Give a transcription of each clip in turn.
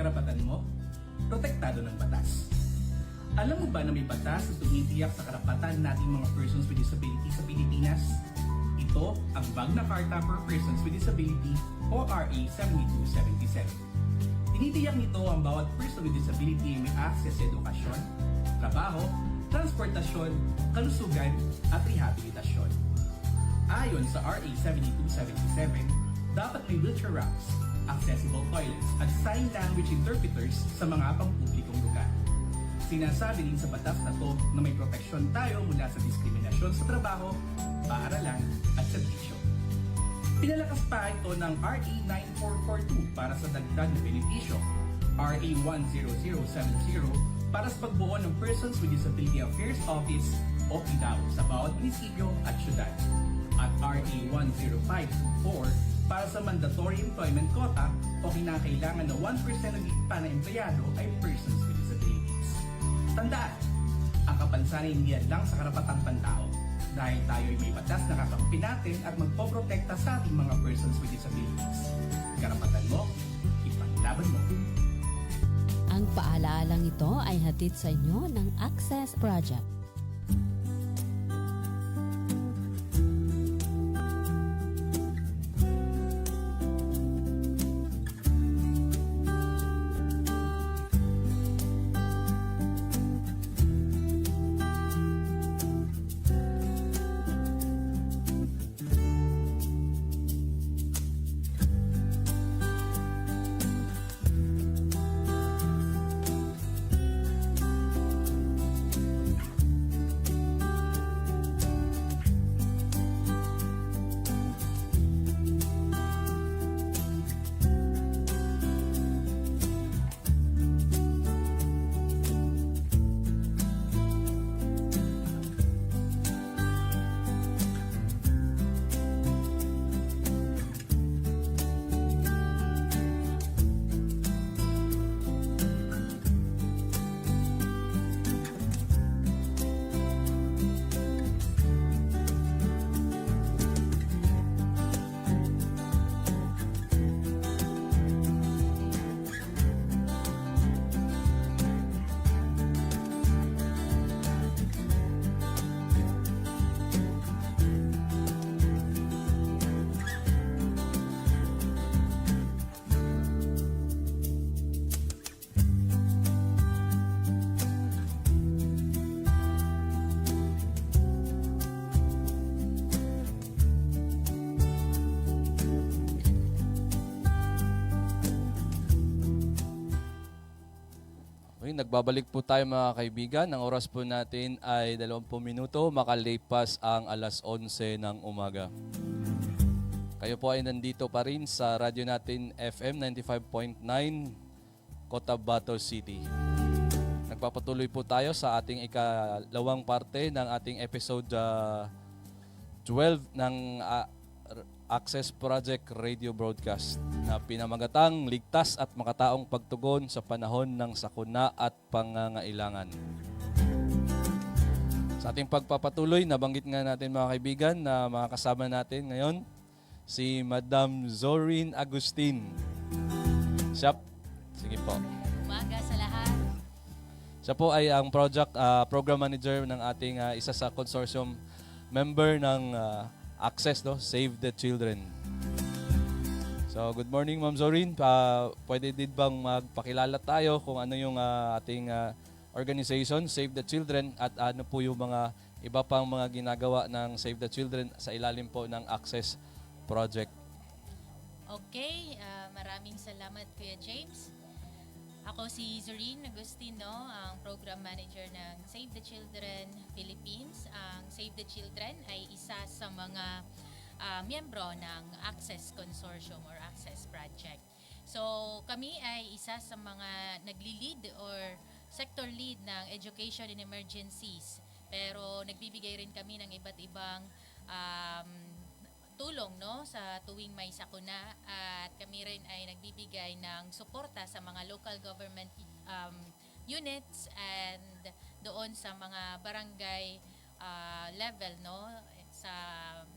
karapatan mo, protektado ng batas. Alam mo ba na may batas na tumitiyak sa karapatan nating mga persons with disability sa Pilipinas? Ito ang Magna Carta for Persons with Disability o RA 7277. Tinitiyak nito ang bawat person with disability ay may access sa edukasyon, trabaho, transportasyon, kalusugan at rehabilitasyon. Ayon sa RA 7277, dapat may wheelchair ramps, accessible toilets at sign language interpreters sa mga pampublikong lugar. Sinasabi din sa batas na to na may proteksyon tayo mula sa diskriminasyon sa trabaho, paaralan at serbisyo. Pinalakas pa ito ng RA 9442 para sa dagdag na benepisyo, RA 10070 para sa pagbuo ng Persons with Disability Affairs Office o PDAO sa bawat munisipyo at syudad, at RA 10524 para sa mandatory employment quota o kinakailangan na 1% ng ipa na empleyado ay persons with disabilities. Tandaan, ang kapansanan hindi yan lang sa karapatang pantao dahil tayo ay may batas na kakampi natin at magpoprotekta sa ating mga persons with disabilities. Karapatan mo, ipaglaban mo. Ang paalaalang ito ay hatid sa inyo ng Access Project. Nagbabalik po tayo mga kaibigan. Ang oras po natin ay 20 minuto makalipas ang alas 11 ng umaga. Kayo po ay nandito pa rin sa radyo natin FM 95.9 Cotabato City. Nagpapatuloy po tayo sa ating ikalawang parte ng ating episode 12 ng Access Project Radio Broadcast na pinamagatang ligtas at makataong pagtugon sa panahon ng sakuna at pangangailangan. Sa ating pagpapatuloy, nabanggit nga natin mga kaibigan na mga kasama natin ngayon, si Madam Zorin Agustin. Sige po. Umaga sa lahat. Siya po ay ang program manager ng ating isa sa consortium member ng Access, Save the Children. So, good morning, Ma'am Zorin. Pwede din bang magpakilala tayo kung ano yung ating organization, Save the Children, at ano po yung mga iba pang mga ginagawa ng Save the Children sa ilalim po ng Access Project? Okay, maraming salamat Kuya James. Ako si Zorin Agustino, ang Program Manager ng Save the Children Philippines. Ang Save the Children ay isa sa mga miyembro ng Access Consortium or Access Project. So kami ay isa sa mga nagli-lead or sector lead ng Education in Emergencies. Pero nagbibigay rin kami ng iba't ibang tulong sa tuwing may sakuna, at kami rin ay nagbibigay ng suporta sa mga local government units and doon sa mga barangay level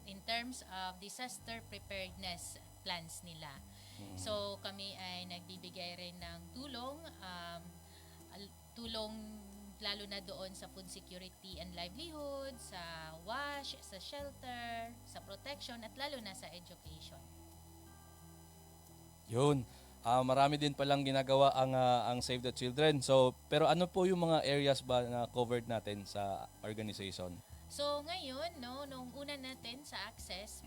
in terms of disaster preparedness plans nila. So kami ay nagbibigay rin ng tulong, tulong lalo na doon sa food security and livelihood, sa wash, sa shelter, sa protection, at lalo na sa education. Yun. Marami din palang ginagawa ang Save the Children. So, pero ano po yung mga areas ba na covered natin sa organization? So ngayon, no, nung una natin sa access,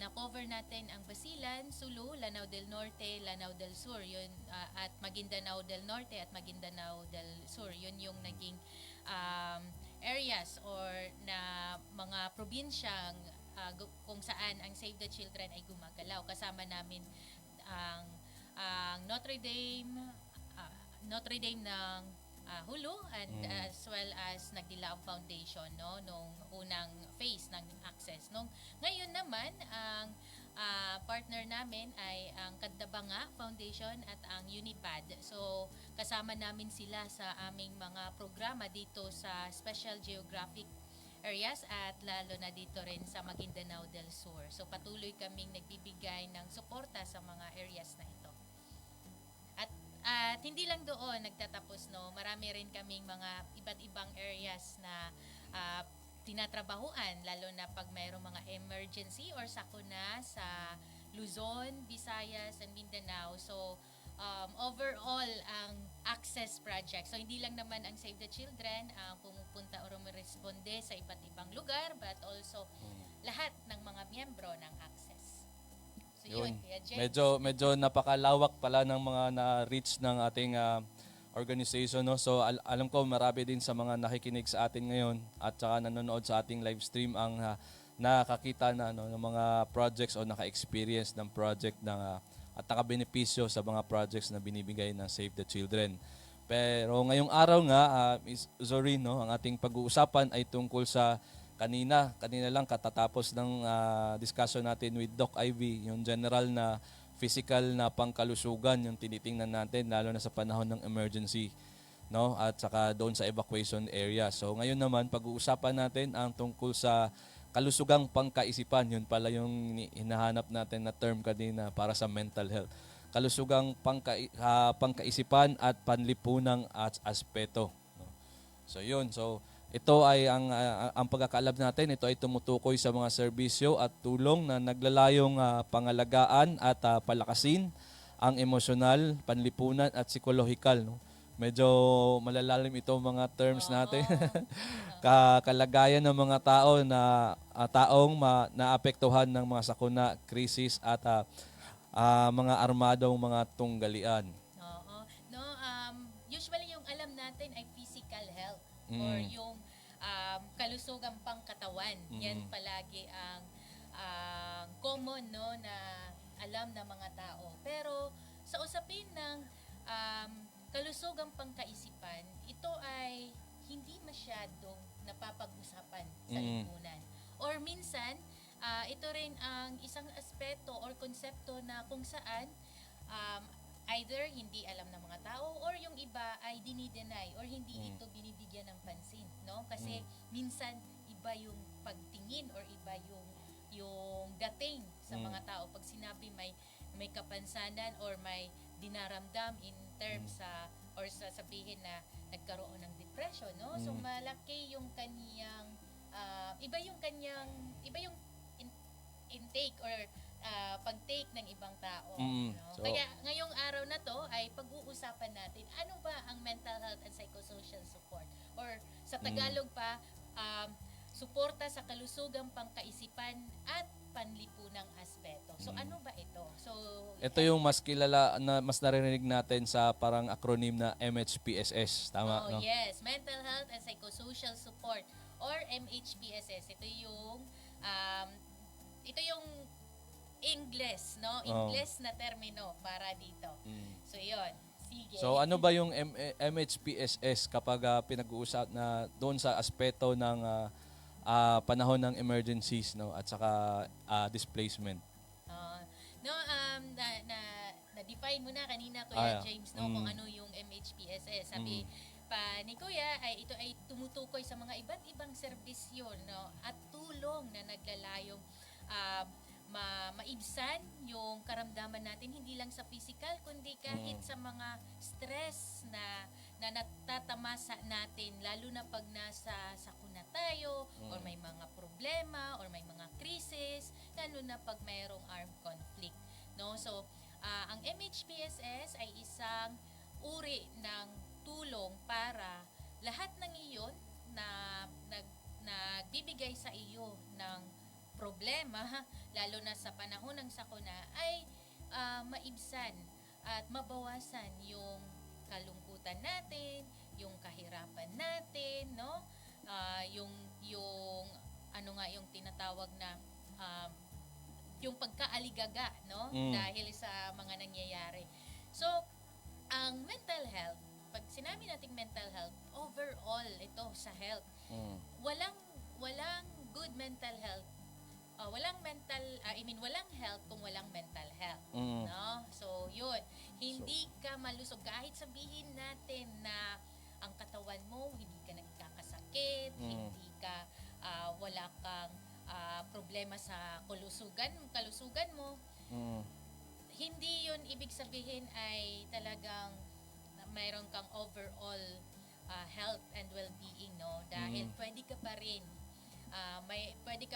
na-cover natin ang Basilan, Sulu, Lanao del Norte, Lanao del Sur, yun, at Maguindanao del Norte at Maguindanao del Sur. Yun yung naging areas or na mga probinsyang kung saan ang Save the Children ay gumagalaw. Kasama namin ang Notre Dame ng Hulu and as well as Nagdilaw Foundation, no, nung unang phase ng access. Ngayon naman ang partner namin ay ang Kadabanga Foundation at ang Unipad. So kasama namin sila sa aming mga programa dito sa Special Geographic areas at lalo na dito rin sa Maguindanao del Sur. So patuloy kaming nagbibigay ng suporta sa mga areas na ito. At hindi lang doon nagtatapos, no. Marami rin kaming mga iba't ibang areas na tinatrabahuan, lalo na pag mayroong mga emergency or sakuna sa Luzon, Visayas, and Mindanao. So overall ang access project. So hindi lang naman ang Save the Children ang pumupunta o rumeresponde sa iba't ibang lugar, but also lahat ng mga miyembro ng access. So yun, Kuya James. Medyo napakalawak pala ng mga na-reach ng ating organization, no. So alam ko marami din sa mga nakikinig sa atin ngayon at saka nanonood sa ating live stream ang nakakita na ng mga projects o naka-experience ng project at nakabenepisyo sa mga projects na binibigay ng Save the Children. Pero ngayong araw nga, Ms. Zorin, no, ang ating pag-uusapan ay tungkol sa kanina lang katatapos ng discussion natin with Doc Ivy, yung general na physical na pangkalusugan yung tinitingnan natin lalo na sa panahon ng emergency, no, at saka doon sa evacuation area. So ngayon naman pag-uusapan natin ang tungkol sa kalusugang pangkaisipan. Yun pala yung hinahanap natin na term kanina para sa mental health. Kalusugang pangkaisipan at panlipunang aspeto, no? So yun, so ito ay ang pagkakaalab natin, ito ay tumutukoy sa mga serbisyo at tulong na naglalayong pangalagaan at palakasin ang emosyonal, panlipunan at psikolohikal, no? Medyo malalalim ito mga terms natin. Kalagayan ng mga tao na taong naapektuhan ng mga sakuna, krisis at mga armadong mga tunggalian. Oo. No, usually yung alam natin ay physical health or yung kalusugang pangkatawan. Yan palagi ang common, no, na alam ng mga tao. Pero sa usapin ng kalusugang pangkaisipan, ito ay hindi masyadong napapag-usapan sa lipunan. Or minsan, ito rin ang isang aspeto or konsepto na kung saan either hindi alam ng mga tao or yung iba ay dinidenay or hindi ito binibigyan ng pansin, no? Kasi minsan iba yung pagtingin or iba yung dating sa mga tao pag sinabi may kapansanan or may dinaramdam in terms or sasabihin na nagkaroon ng depression, no? So malaki yung kaniyang iba yung intake or pag-take ng ibang tao. No? So, kaya ngayong araw na to ay pag-uusapan natin ano ba ang mental health and psychosocial support or sa Tagalog pa suporta sa kalusugang pangkaisipan at panlipunang aspeto. So ano ba ito? So ito yung mas kilala na mas naririnig natin sa parang acronym na MHPSS, tama, no? Yes, Mental Health and Psychosocial Support or MHPSS. Ito yung English, no? English na termino para dito. So yun. Sige. So ano ba yung MHPSS kapag pinag-uusap na doon sa aspeto ng panahon ng emergencies, no, at saka displacement? Na-define mo na kanina, Kuya James, no, kung ano yung MHPSS. Sabi pa ni Kuya, ito ay tumutukoy sa mga iba't ibang serbisyo, no, at tulong na naglalayong maibsan yung karamdaman natin, hindi lang sa physical, kundi kahit sa mga stress na natatamasa natin, lalo na pag nasa sakuna tayo, or may mga problema, or may mga crisis, lalo na pag mayroong armed conflict. No? So, ang MHPSS ay isang uri ng tulong para lahat ng iyon na nagbibigay sa iyo ng problema, lalo na sa panahon ng sakuna, ay maibsan at mabawasan yung kalungkutan natin, yung kahirapan natin, no? Yung yung tinatawag na yung pagkaaligaga, no? Dahil sa mga nangyayari. So, ang mental health, pag sinabi nating mental health, overall ito sa health. Walang good mental health. Walang health kung walang mental health. No? So, yun. Hindi ka malusog. Kahit sabihin natin na ang katawan mo, hindi ka nagkakasakit, hindi ka, wala kang problema sa kalusugan mo, hindi yun ibig sabihin ay talagang mayroon kang overall health and well-being, no? Dahil pwede ka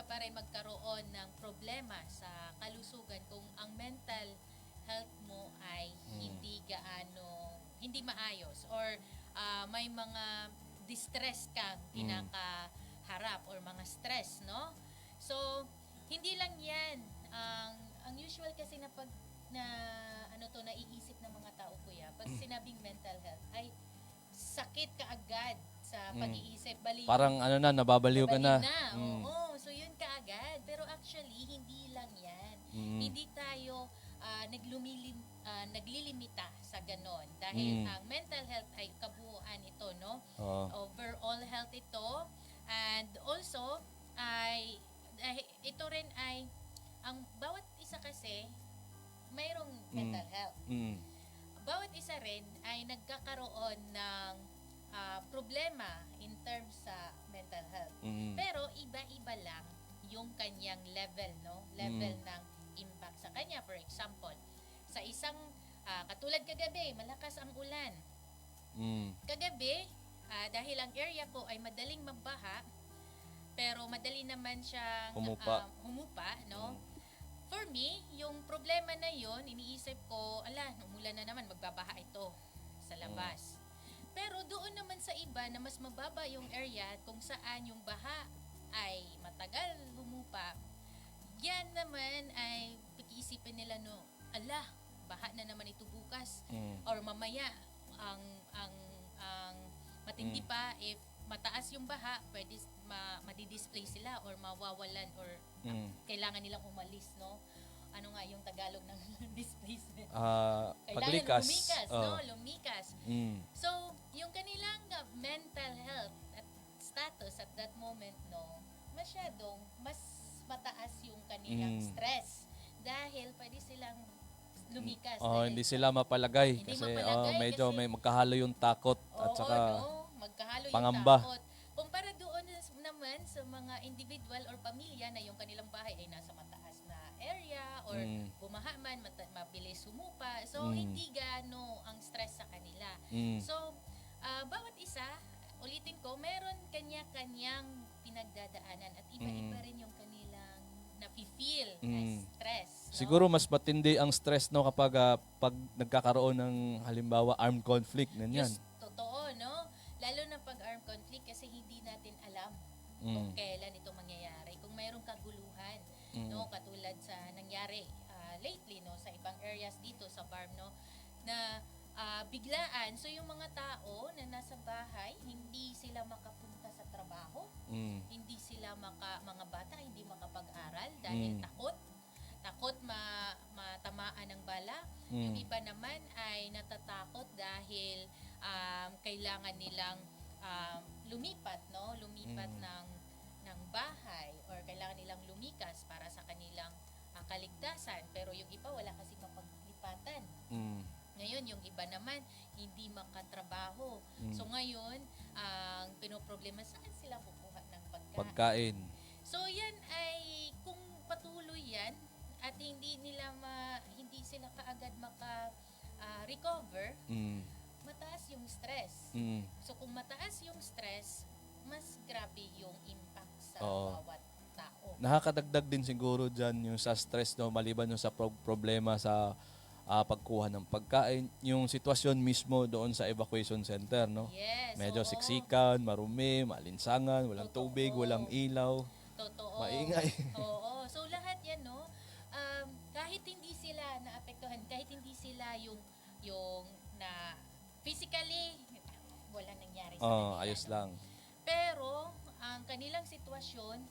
pa rin magkaroon ng problema sa kalusugan kung ang mental health mo ay hindi maayos, or may mga distress kang kinakaharap or mga stress, no? So, hindi lang yan. Ang usual kasi na pag naiisip ng mga tao, kuya, pag sinabing mental health ay sakit ka agad sa pag-iisip, baliw. Parang nababaliw ka na. Oo, so yun ka agad. Pero actually, hindi lang yan. Hindi tayo naglilimita sa ganon. Dahil ang mental health ay kabuuan ito, no? Overall health ito. And also, ito rin ay, ang bawat isa kasi, mayroong mental health. Bawat isa rin ay nagkakaroon ng problema in terms sa mental health. Pero iba-iba lang yung kanyang level, no? Level ng impact sa kanya. For example, sa isang katulad kagabi, malakas ang ulan. Kagabi, dahil ang area ko ay madaling magbaha, pero madali naman siyang humupa, no? For me, yung problema na yon, iniisip ko, umulan na naman, magbabaha ito sa labas. Pero doon naman sa iba na mas mababa yung area kung saan yung baha ay matagal humupa, yan naman ay pag-iisipin nila, no, baha na naman ito bukas. Or mamaya, ang matindi pa, if mataas yung baha, pwede madidisplay sila or mawawalan or kailangan nilang umalis, no? Ano nga yung Tagalog ng displacement? Paglikas. Lumikas. So, yung kanilang mental health at status at that moment, no, masyadong mas mataas yung kanilang stress dahil pwede silang lumikas. Hindi sila mapalagay kasi medyo may magkahalo yung takot at saka magkahalo pangamba. yung takot. Kumpara doon naman sa mga individual or pamilya na yung kanilang bahay ay nasa mataas na area or bumaha man, mabilis humupa. So, hindi gaano ang stress sa kanila. So, bawat isa, ulitin ko, meron kanya-kanyang pinagdadaanan at iba-iba rin yung kanilang nafe-feel na stress. No? Siguro mas matindi ang stress, no, kapag pag nagkakaroon ng halimbawa armed conflict, ganyan. Yes, totoo, no? Lalo na pag armed conflict kasi hindi natin alam kung kailan ito mangyayari. Kung mayroong kaguluhan, no, katulad sa nangyari lately, no, sa ibang areas dito sa BARM, no, na biglaan. So yung mga tao na nasa bahay, hindi sila makapunta sa trabaho, hindi sila mga bata hindi makapag-aral dahil takot matamaan ng bala. Yung iba naman ay natatakot dahil kailangan nilang lumipat ng bahay or kailangan nilang lumikas para sa kanilang kaligtasan. Pero yung iba wala kasi mapaglipatan. Ngayon, yung iba naman, hindi makatrabaho. So ngayon, ang pinoproblema, saan sila kukuha ng pagkain? Pagkain. So yan ay, kung patuloy yan, at hindi sila kaagad recover, mataas yung stress. So kung mataas yung stress, mas grabe yung impact sa Oo. bawat tao. Nakakadagdag din siguro dyan yung sa stress, no, maliban yung sa problema sa pagkuha ng pagkain, yung sitwasyon mismo doon sa evacuation center, no? Yes. Medyo oo. siksikan, marumi, malinsangan, walang Totoo. tubig, walang ilaw, Totoo. maingay. Oo. So lahat yan, no? Kahit hindi sila naapektuhan, kahit hindi sila yung na physically, walang nangyari sa kanila. Ayos no? lang. Pero, ang kanilang sitwasyon,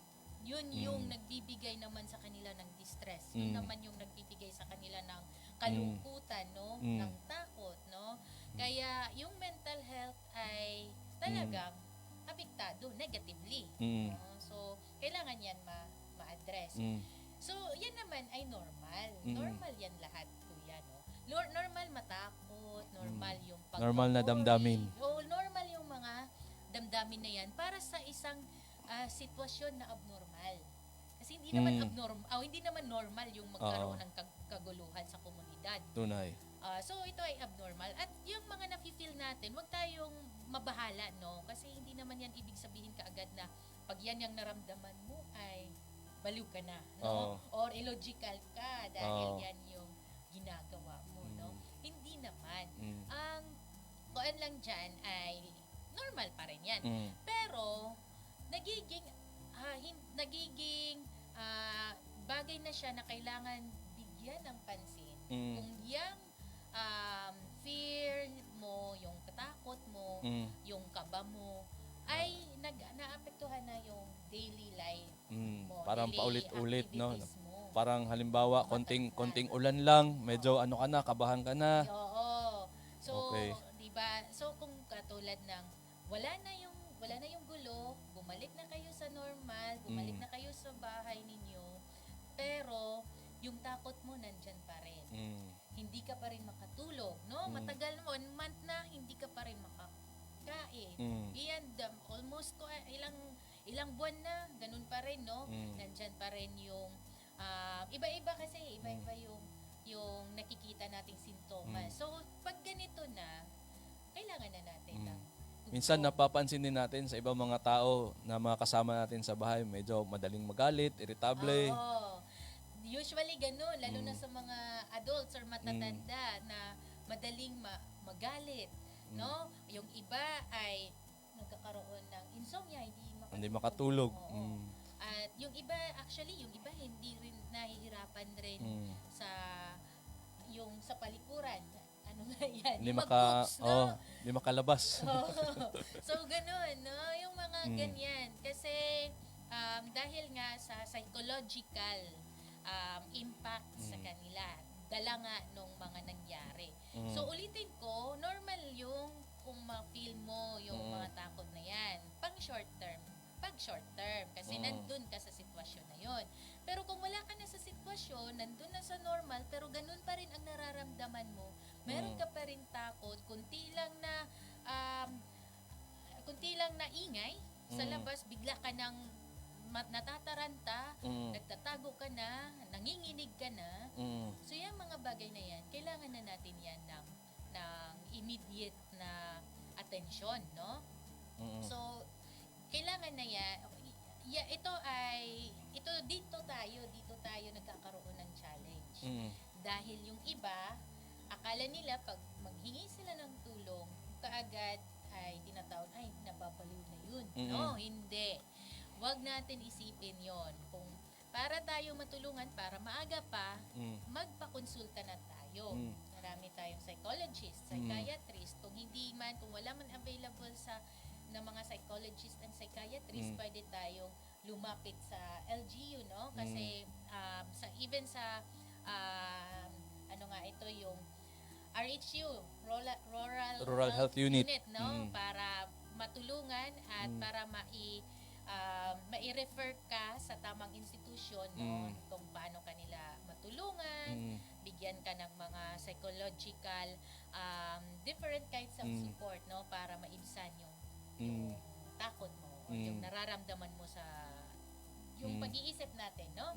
yun yung nagbibigay naman sa kanila ng distress. Yun naman yung nagbibigay sa kanila ng kalungkutan, no? Ng takot, no? Kaya, yung mental health ay talagang apektado negatively. No? So, kailangan yan ma-address. So, yan naman ay normal. Normal yan lahat, kuya, no? Normal matakot, normal yung Normal na damdamin. O, normal yung mga damdamin na yan para sa isang sitwasyon na abnormal. Kasi hindi naman hindi naman normal yung magkaroon ng kaguluhan sa komunidad. Tunay. So ito ay abnormal at yung mga nafi-feel natin, wag tayong mabahala, no? Kasi hindi naman yan ibig sabihin kaagad na pag yan yung naramdaman mo ay baliw ka na, no? Or illogical ka dahil yan yung ginagawa mo, no? Hindi naman. Ang kuan lang dyan ay normal pa rin yan. Pero nagiging bagay na siya na kailangan bigyan ng pansin. Kung yung fear mo, yung katakot mo, yung kaba mo, ay naapektuhan na yung daily life mo. Parang daily paulit-ulit, no? activities mo. Parang halimbawa, konting ulan lang, medyo ka na, kabahan ka na. Oo. So, Okay. 'di ba? So kung katulad ng wala na yung gulo, bumalik na kayo sa normal, bumalik na kayo sa bahay ninyo. Pero yung takot mo nandyan pa rin. Hindi ka pa rin makatulog, no? Matagal mo, 1 month na hindi ka pa rin makakain. Iyan, almost ilang buwan na, ganun pa rin, no? Nandyan pa rin yung iba-iba kasi, iba-iba yung nakikita nating sintomas. So, pag ganito na, kailangan na natin ng Minsan napapansin din natin sa ibang mga tao na mga kasama natin sa bahay, medyo madaling magalit, irritable. Oo. Usually ganun, lalo na sa mga adults or matatanda na madaling magalit, no? Yung iba ay nagkakaroon ng insomnia, Hindi makatulog. Oo. At yung iba hindi rin nahihirapan rin sa palikuran. Ano nga yan? Hindi Yung mag-books, no? hindi makalabas. So, ganun, no? Yung mga ganyan. Kasi, dahil nga sa psychological impact sa kanila, dala nga nung mga nangyari. So, ulitin ko, normal yung kung ma-feel mo yung mga takot na yan. Pag short term. Kasi nandun ka sa sitwasyon na yon. Pero kung wala ka na sa sitwasyon, nandun na sa normal, pero ganun pa rin ang nararamdaman mo, meron ka pa rin takot, kunti lang na ingay sa labas, bigla ka nang natataranta, nagtatago ka na, nanginginig ka na. So yung mga bagay na yan, kailangan na natin yan ng immediate na atensyon, no? So kailangan na yan, dito tayo nagkakaroon ng challenge. Dahil yung iba, akala nila pag maghingi sila ng tulong, kaagad ay tinatawag, ay nababaliw na yun. No, hindi. Huwag natin isipin yon. Kung para tayo matulungan, para maaga pa, magpakonsulta na tayo. Marami tayong psychologist, psychiatrist. Kung wala man available ng mga psychologist and psychiatrist, pwede tayong lumapit sa LGU, no? Kasi even sa yung RHU, Rural Health Unit, no? Para matulungan at para mai-refer ka sa tamang institusyon, no? Kung paano kanila matulungan, bigyan ka ng mga psychological different kinds of support, no? Para maibsan yung takot mo, o yung nararamdaman mo sa yung pag-iisip natin, no?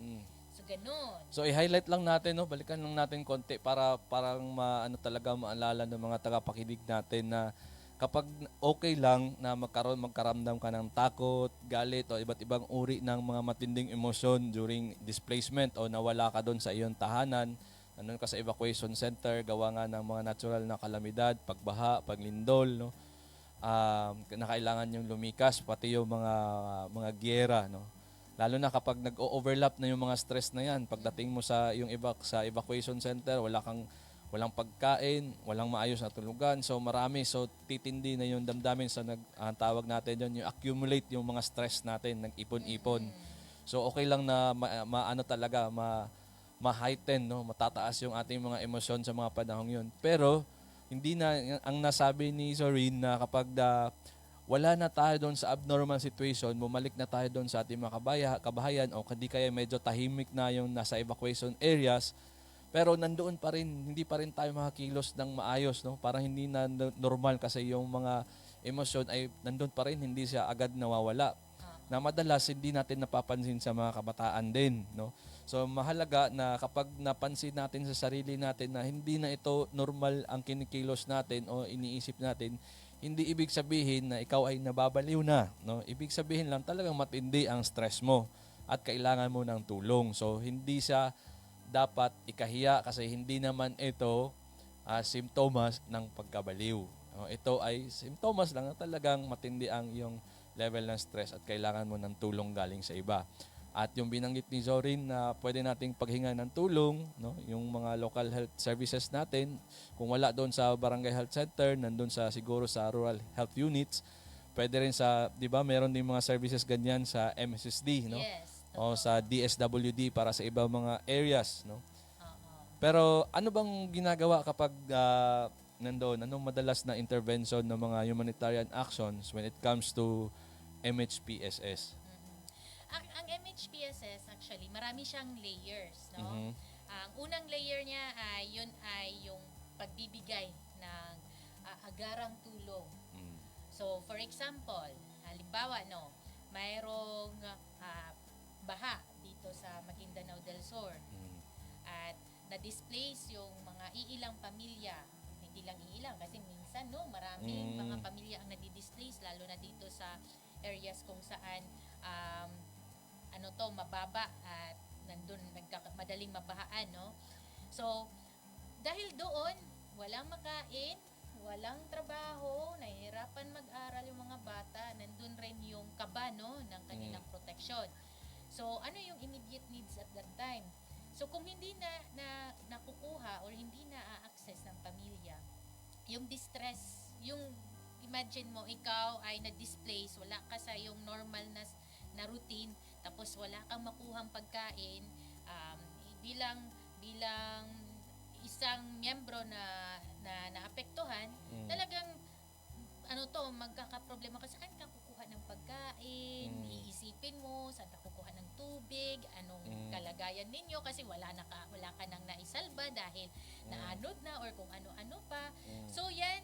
So, ganun. So i-highlight lang natin, no, balikan lang natin konti para parang maano talaga maalala ng mga tagapakinig natin na kapag okay lang na magkaramdam ka ng takot, galit o iba't ibang uri ng mga matinding emosyon during displacement o nawala ka doon sa iyong tahanan, nandun ka sa evacuation center, gawa nga ng mga natural na kalamidad, pagbaha, paglindol, no, na kailangan yung lumikas, pati yung mga giyera, no. Lalo na kapag nag-overlap na yung mga stress na yan, pagdating mo sa yung sa evacuation center, walang pagkain, walang maayos na tulugan. So marami, so titindi na yung damdamin sa ang tawag natin doon, yung accumulate yung mga stress natin, nag-ipon-ipon. So okay lang na maano talaga, ma-heighten, no, matataas yung ating mga emosyon sa mga panahong yun. Pero hindi na ang nasabi ni Zorine na kapag wala na tayo doon sa abnormal situation, bumalik na tayo doon sa ating mga kabahayan o hindi kaya medyo tahimik na yung nasa evacuation areas, pero nandoon pa rin, hindi pa rin tayo makakilos ng maayos, no? Parang hindi na normal kasi yung mga emosyon ay nandoon pa rin, hindi siya agad nawawala. Na madalas hindi natin napapansin sa mga kabataan din, no? So mahalaga na kapag napansin natin sa sarili natin na hindi na ito normal ang kinikilos natin o iniisip natin, hindi ibig sabihin na ikaw ay nababaliw na, no? Ibig sabihin lang talagang matindi ang stress mo at kailangan mo ng tulong. So hindi siya dapat ikahiya kasi hindi naman ito simptomas ng pagkabaliw. No? Ito ay simptomas lang na talagang matindi ang iyong level ng stress at kailangan mo ng tulong galing sa iba. At yung binanggit ni Zorine na pwede nating paghinga ng tulong, no, yung mga local health services natin, kung wala doon sa barangay health center, nandun sa siguro sa rural health units, pwede rin sa, 'di ba, meron din mga services ganyan sa MSSD, no? Yes. O sa DSWD para sa ibang mga areas, no? Oo. Pero ano bang ginagawa kapag nandoon? Anong madalas na intervention ng mga humanitarian actions when it comes to MHPSS? Ang MHPSS actually, marami siyang layers, no? Mhm. Ang unang layer niya ay yung pagbibigay ng agarang tulong. Mm. So, for example, halimbawa, no, mayroong baha dito sa Maguindanao del Sur Mm. at na-displace yung mga iilang pamilya. Hindi lang iilang kasi minsan, no, maraming mga pamilya ang nadi-displace, lalo na dito sa areas kung saan mababa at nandun madaling mabahaan, no? So, dahil doon, walang makain, walang trabaho, nahihirapan mag-aral yung mga bata, nandun rin yung kaba, no, ng kanilang proteksyon. So, ano yung immediate needs at that time? So, kung hindi na nakukuha or hindi na-access ng pamilya, yung distress, yung imagine mo, ikaw ay na-displace, wala ka sa yung normal na routine, tapos wala kang makuhang pagkain, bilang isang miyembro na naapektuhan, talagang magkakaproblema ka, saan ka kukuha ng pagkain, iisipin mo, saan ka kukuha ng tubig, anong kalagayan ninyo kasi wala ka nang naisalba dahil naanod na or kung ano-ano pa. So yan,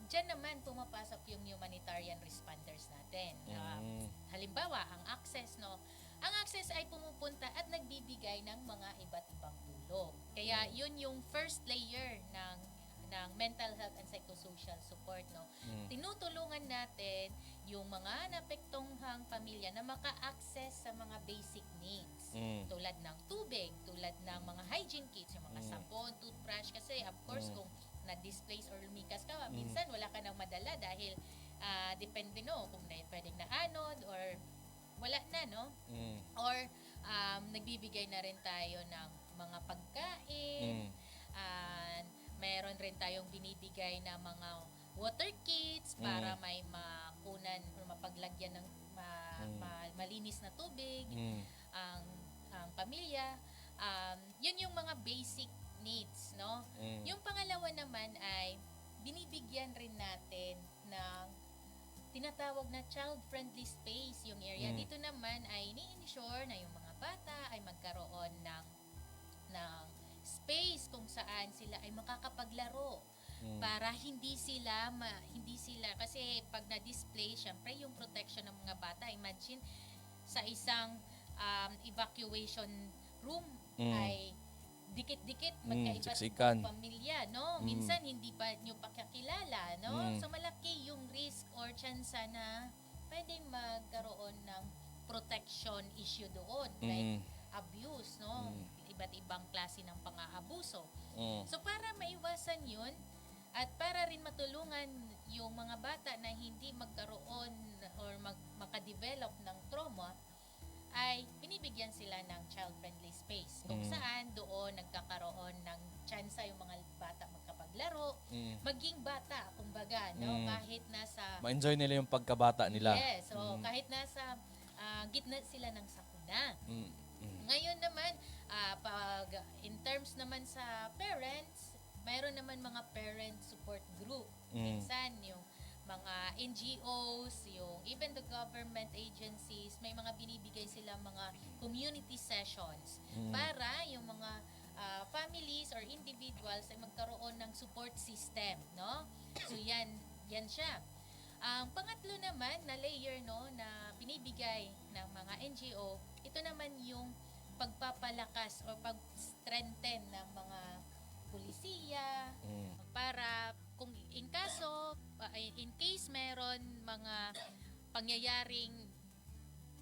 dyan naman pumapasok yung humanitarian responders natin. Halimbawa, ang access, no? Ang access ay pumupunta at nagbibigay ng mga iba't ibang tulong. Kaya yun yung first layer ng mental health and psychosocial support, no? Tinutulungan natin yung mga naapektuhang pamilya na maka-access sa mga basic needs. Tulad ng tubig, tulad ng mga hygiene kits, yung mga sabon, toothbrush, kasi of course kung na-displace or lumikas ka, minsan wala ka nang madala dahil depende, no, kung pwedeng naanod or wala na, no? Or nagbibigay na rin tayo ng mga pagkain, meron rin tayong binibigay na mga water kits para may makunan o mapaglagyan ng malinis na tubig ang pamilya. Yun yung mga basic needs, no? Yung pangalawa naman ay binibigyan rin natin ng tinatawag na child-friendly space yung area. Dito naman ay ni-ensure na yung mga bata ay magkaroon ng space kung saan sila ay makakapaglaro para hindi sila kasi pag na-display, syempre yung protection ng mga bata, imagine sa isang evacuation room Mm. ay dikit-dikit, magkaiba't siksikan. ibang pamilya, no? Minsan hindi pa nyo pakakilala, no? So malaki yung risk or chance na pwedeng magkaroon ng protection issue doon, like abuse, no? Iba't ibang klase ng pang-aabuso. So para maiwasan yun, at para rin matulungan yung mga bata na hindi magkaroon or makadevelop ng trauma, ay binibigyan sila ng child-friendly space. Kung saan doon nagkakaroon ng tsansa yung mga bata magkapaglaro, maging bata, kumbaga, no? Kahit nasa... Ma-enjoy nila yung pagkabata nila. Yes, so kahit nasa gitna sila ng sakuna. Ngayon naman, pag in terms naman sa parents, mayroon naman mga parent support group. Minsan yung mga NGOs, yung even the government agencies, may mga binibigay sila mga community sessions para yung mga families or individuals ay magkaroon ng support system, no? So yan siya. Ang pangatlo naman na layer, no, na binibigay ng mga NGO, ito naman yung pagpapalakas o pag-strengthen ng mga pulisiya para kung in case meron mga pangyayaring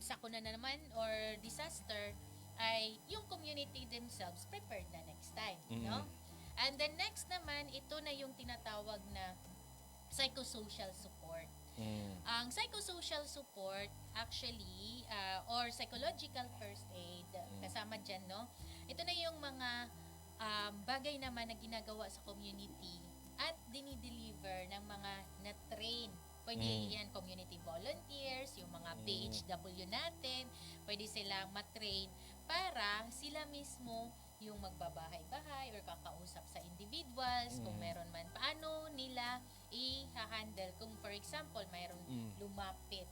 sakuna na naman or disaster, ay yung community themselves prepared na next time, no? And then next naman, ito na yung tinatawag na psychosocial support. Ang psychosocial support actually or psychological first aid kasama dyan, no? Ito na yung mga bagay naman na ginagawa sa community at dinideliver ng mga na-train. Pwede yan community volunteers, yung mga PHW natin, pwede silang matrain para sila mismo yung magbabahay-bahay or kakausap sa individuals, kung meron man, paano nila i-handle. Kung for example, mayroong lumapit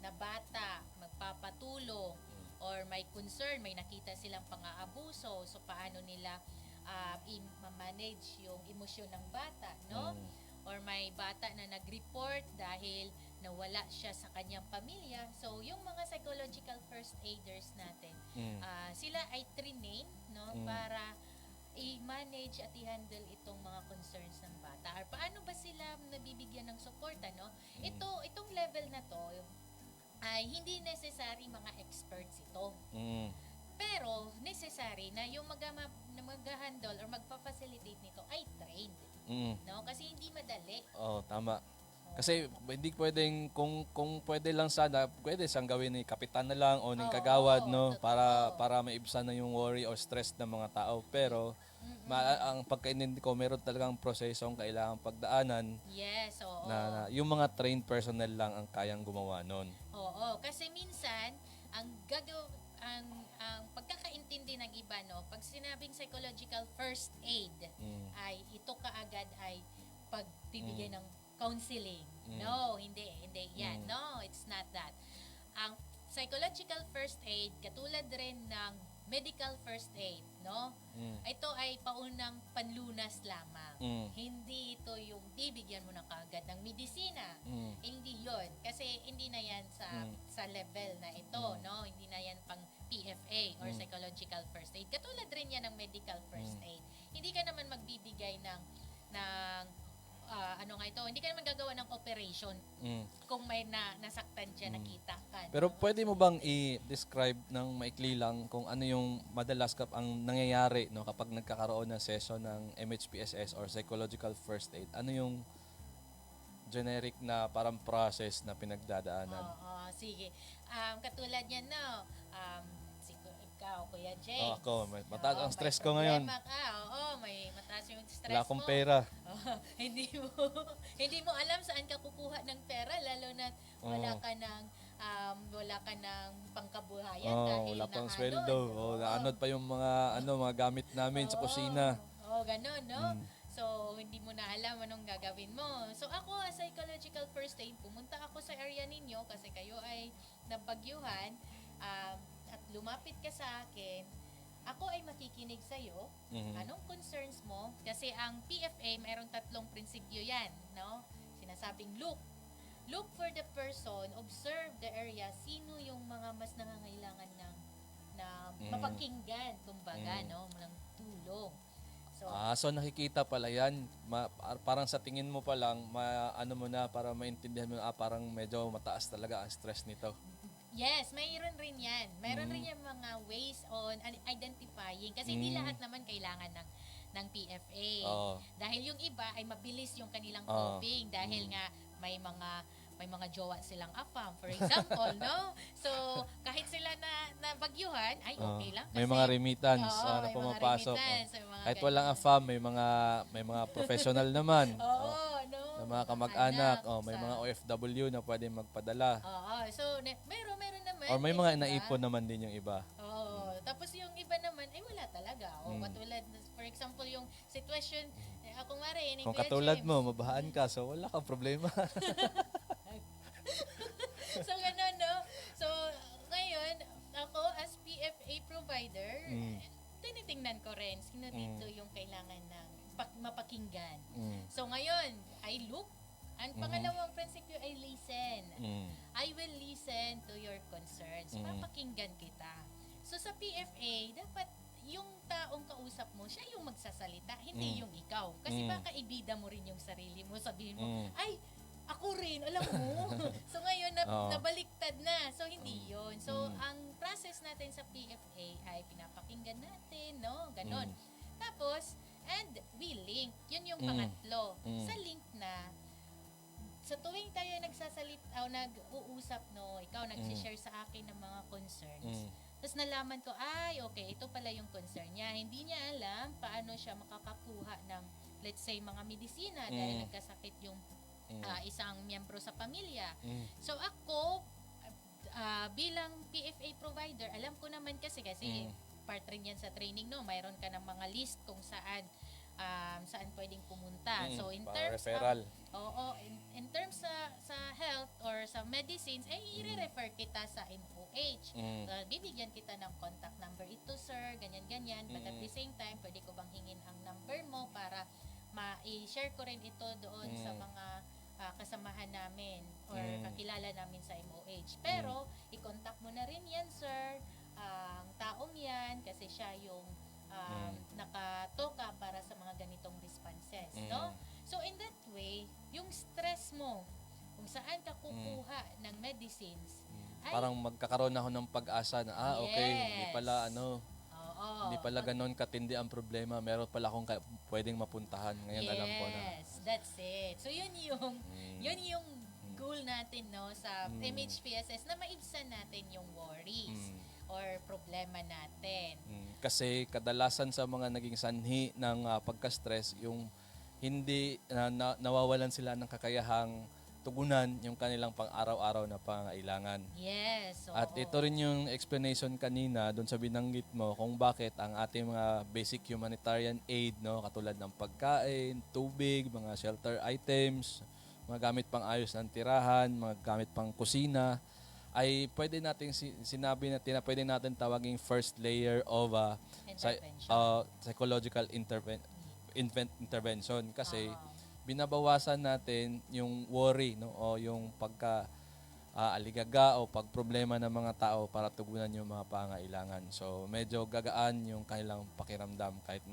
na bata, magpapatulong, or may concern, may nakita silang pang-aabuso, so paano nila i-manage yung emosyon ng bata, no? Or may bata na nag-report dahil nawala siya sa kanyang pamilya. So, yung mga psychological first aiders natin, sila ay trained, no, para i-manage at i-handle itong mga concerns ng bata. Or paano ba sila nabibigyan ng support, ano? Itong level na to, ay hindi necessary mga experts ito. Pero necessary na yung mag-handle or magpa-facilitate nito ay trained. No? Kasi hindi madali. Oh, tama. Kasi hindi pwedeng kung pwede lang sana, pwede siyang gawin ni kapitan na lang o ng kagawad, no, para maibsan na yung worry or stress ng mga tao. Pero ang pagkaintindi ko, meron talagang prosesong kailangang pagdaanan. Yes, oo. Na yung mga trained personnel lang ang kayang gumawa nun. Oo, kasi minsan ang pagkakaintindi ng iba, no, pag sinabing psychological first aid ay ito kaagad ay pagbibigay ng counseling. No, hindi yan. No, it's not that. Ang psychological first aid, katulad rin ng medical first aid, no? Ito ay paunang panlunas lamang. Hindi ito yung bibigyan mo na kaagad ng medisina. Hindi yon, kasi hindi na yan sa level na ito, no? Hindi na yan pang PFA or psychological first aid. Katulad rin yan ng medical first aid. Hindi ka naman magbibigay ng hindi ka naman gagawa ng operation kung may nasaktan dyan, nakita ka. No? Pero pwede mo bang i-describe ng maikli lang kung ano yung madalas ang nangyayari, no, kapag nagkakaroon ng session ng MHPSS or psychological first aid? Ano yung generic na parang process na pinagdadaanan? Sige. Katulad yan, no? Ikaw, Kuya Jay. Ako, mataas ang stress ko ngayon. May mataas yung stress Wala akong mo. pera. Hindi mo alam saan ka kukuha ng pera, lalo na wala ka ng pangkabuhayan dahil wala pang naanod. sweldo. Naanod pa yung mga gamit namin sa kusina. Ganun, no? So, hindi mo na alam anong gagawin mo. So, ako, as psychological first aid, pumunta ako sa area ninyo kasi kayo ay nabagyuhan, at lumapit ka sa akin, ako ay makikinig sa'yo. Anong concerns mo? Kasi ang PFA, mayroong 3 prinsipyo yan, no? Sinasabing look. Look for the person, observe the area, sino yung mga mas nangangailangan ng na mapakinggan, kumbaga, no? Ng tulong. So, So nakikita pala yan. Parang sa tingin mo pa lang, ano mo na, para maintindihan mo na, parang medyo mataas talaga ang stress nito. yes, mayroon rin yan. Mayroon rin yung mga ways on identifying. Kasi hindi lahat naman kailangan ng PFA. Oo. Dahil yung iba ay mabilis yung kanilang Oo. coping. Dahil nga may mga jowa silang afam, for example, no? So, kahit sila na bagyuhan, ay okay lang. May kasi- mga remittance Oo, na may pumapasok. mga remittance, may mga Kahit ganyan. walang AFAM, may mga professional naman. Oo, no? Sa mga kamag-anak, anak, may sa- mga OFW na pwede magpadala. Oo, so meron naman. Or may yung mga iba. naipon naman din yung iba. Oo. Tapos yung iba naman, ay wala talaga. O katulad, for example, yung situation, ako nga rin, Kung katulad mo, mabahaan ka, so wala kang problema. So, gano'n, no? So, ngayon, ako as PFA provider, tinitingnan ko rin sino dito yung kailangan ng mapakinggan. So, ngayon, I look. Ang pangalawang prinsipyo ay listen. I will listen to your concerns. Papakinggan kita. So, sa PFA, dapat yung taong kausap mo, siya yung magsasalita, hindi yung ikaw. Kasi baka ibida mo rin yung sarili mo. Sabihin mo, ay, ako rin, alam mo. So ngayon, nabaliktad na. So hindi yun. So ang process natin sa PFA ay pinapakinggan natin, no? Ganon. Tapos, and we link. Yun yung pangatlo. Sa link na, sa tuwing tayo nagsasalita o nag-uusap, no, ikaw nag-share sa akin ng mga concerns. Tapos nalaman ko, ay, okay, ito pala yung concern niya. Hindi niya alam paano siya makakakuha ng, let's say, mga medisina dahil nagkasakit yung isang miyembro sa pamilya. So ako, bilang PFA provider, alam ko naman kasi part rin yan sa training, no? Mayroon ka ng mga list kung saan pwedeng pumunta. So in para terms referral. in terms sa health or sa medicines, ay i-refer kita sa MOH. Bibigyan kita ng contact number ito, sir, ganyan-ganyan. But at the same time, pwede ko bang hingin ang number mo para i-share ko rin ito doon sa mga kasamahan namin or kakilala namin sa MOH. Pero, i-contact mo na rin yan, sir, ang taong yan, kasi siya yung nakatoka para sa mga ganitong responses, no? So, in that way, yung stress mo, kung saan ka kukuha ng medicines, ay, Parang magkakaroon ako ng pag-asa na, okay, hindi pala hindi pala ganon katindi ang problema. Meron pala akong pwedeng mapuntahan. Ngayon alam ko na. Yes, that's it. So yun yung goal natin, no, sa MHPSS, na maibsan natin yung worries or problema natin. Kasi kadalasan sa mga naging sanhi ng pagka-stress, yung hindi nawawalan sila ng kakayahang tugunan yung kanilang pang-araw-araw na pangailangan. Yes. At ito rin yung explanation kanina doon sa binanggit mo kung bakit ang ating mga basic humanitarian aid, no, katulad ng pagkain, tubig, mga shelter items, mga gamit pang ayos ng tirahan, mga gamit pang kusina, ay pwede nating sinabi na pwede natin tawaging first layer of psychological intervention kasi binabawasan natin yung worry, no, o yung aligaga o pagproblema ng mga tao para tugunan yung mga pangailangan. So medyo gagaan yung kanilang pakiramdam kahit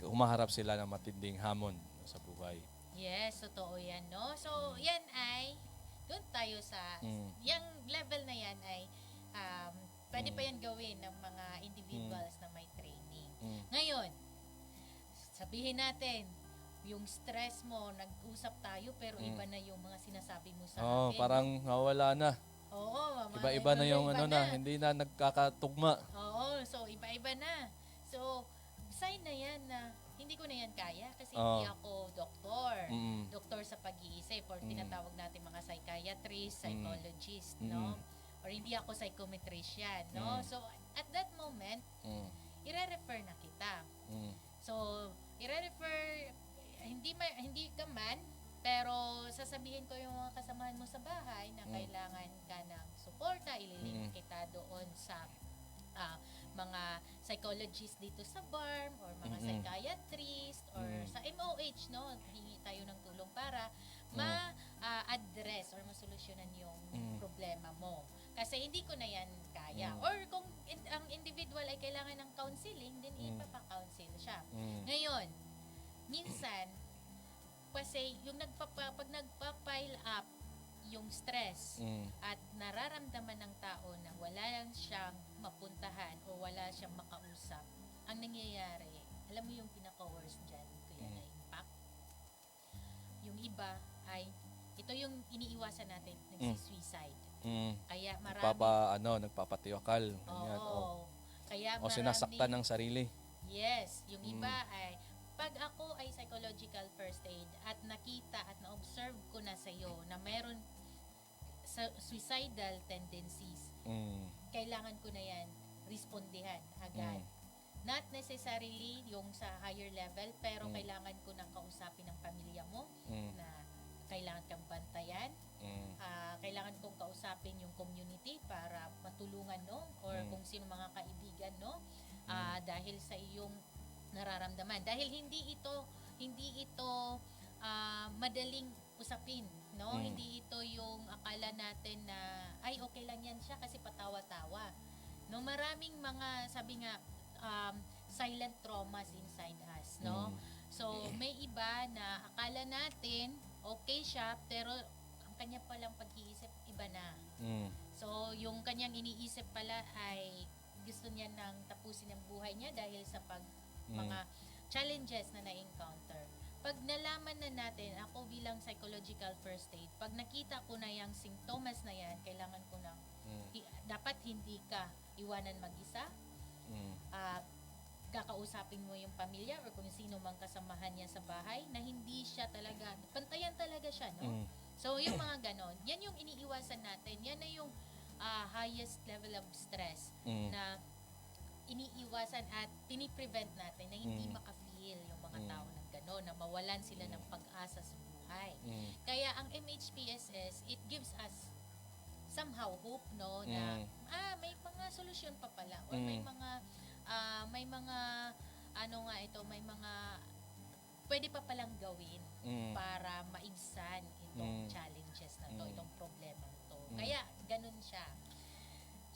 humaharap sila ng matinding hamon sa buhay. Yes, totoo yan, no? So, yan ay, doon tayo sa, yung level na yan ay, pwede pa yan gawin ng mga individuals na may training. Ngayon, sabihin natin, yung stress mo, nag-usap tayo, pero iba na yung mga sinasabi mo sa akin. Parang nawala na. Oo, Iba-iba na yung hindi na nagkakatugma. Oo, so iba-iba na. So, sign na yan na hindi ko na yan kaya kasi hindi ako doktor. Doktor sa pag-iisip or tinatawag natin mga psychiatrist, psychologist, no? Or hindi ako psychometrician, no? So, at that moment, ire-refer na kita. So, ire-refer, hindi ka man, pero sasabihin ko yung mga kasamahan mo sa bahay na kailangan ka ng suporta, ililink kita doon sa mga psychologist dito sa BARM or mga psychiatrist or sa MOH, no? Hingi tayo ng tulong para ma-address or masolusyonan yung problema mo. Kasi hindi ko na yan kaya. Mm. Or kung ang individual ay kailangan ng counseling, then ipapa-counsel siya. Ngayon, minsan, kasi yung pag nagpa-pile up yung stress at nararamdaman ng tao na wala lang siyang mapuntahan o wala siyang makausap, ang nangyayari, alam mo yung pinaka-worst dyan, kuya, na impact? Yung iba ay, ito yung iniiwasan natin, nagsi-suicide. Kaya marami... Nagpapatiwakal. Ganyan. Oo. Kaya O sinasaktan ng sarili. Yes, yung iba ay pag ako ay psychological first aid at nakita at na-observe ko na sa'yo na mayroon suicidal tendencies, kailangan ko na yan respondihan agad. Not necessarily yung sa higher level, pero kailangan ko nang kausapin ng pamilya mo na kailangan kang bantayan. Kailangan kong kausapin yung community para matulungan, no? Or kung sino mga kaibigan, no? Dahil sa iyong nararamdaman. Dahil hindi ito madaling usapin, no? Hindi ito yung akala natin na ay okay lang yan siya kasi patawa-tawa. No, maraming mga sabi nga silent traumas inside us, no? So may iba na akala natin okay siya pero ang kanya palang pag-iisip iba na. So yung kanyang iniisip pala ay gusto niya nang tapusin ang buhay niya dahil sa mga challenges na na-encounter. Pag nalaman na natin, ako bilang psychological first aid, pag nakita ko na yung simptomas na yan, kailangan ko nang, dapat hindi ka iwanan mag-isa, kakausapin mo yung pamilya or kung sino mang kasamahan niya sa bahay na hindi siya talaga, pantayan talaga siya, no? So, yung mga ganon, yan yung iniiwasan natin. Yan na yung highest level of stress na iniiwasan at piniprevent natin na hindi maka-feel yung mga tao ng gano'n, na mawalan sila ng pag-asa sa buhay. Kaya ang MHPSS, it gives us somehow hope, no, na may mga solusyon pa pala or may mga may mga pwede pa palang gawin para maibsan itong challenges na to, itong problema to. Kaya ganun siya.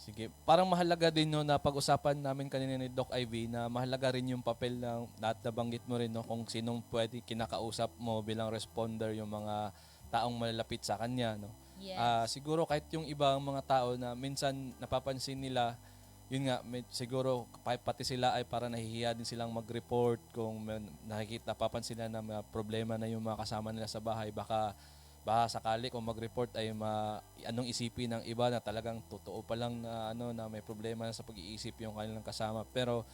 Sige. Parang mahalaga din no, na pag-usapan namin kanina ni Doc Ivy na mahalaga rin yung papel ng nabanggit mo rin no, kung sinong pwede kinakausap mo bilang responder yung mga taong malalapit sa kanya. No? Yes. Siguro kahit yung ibang mga tao na minsan napapansin nila, yun nga, siguro pati sila ay para nahihiya din silang mag-report kung napapansin nila na may problema na yung mga kasama nila sa bahay. Baka sakali kung mag-report ay anong isipin ng iba na talagang totoo pa lang na may problema na sa pag-iisip yung kanilang kasama. Pero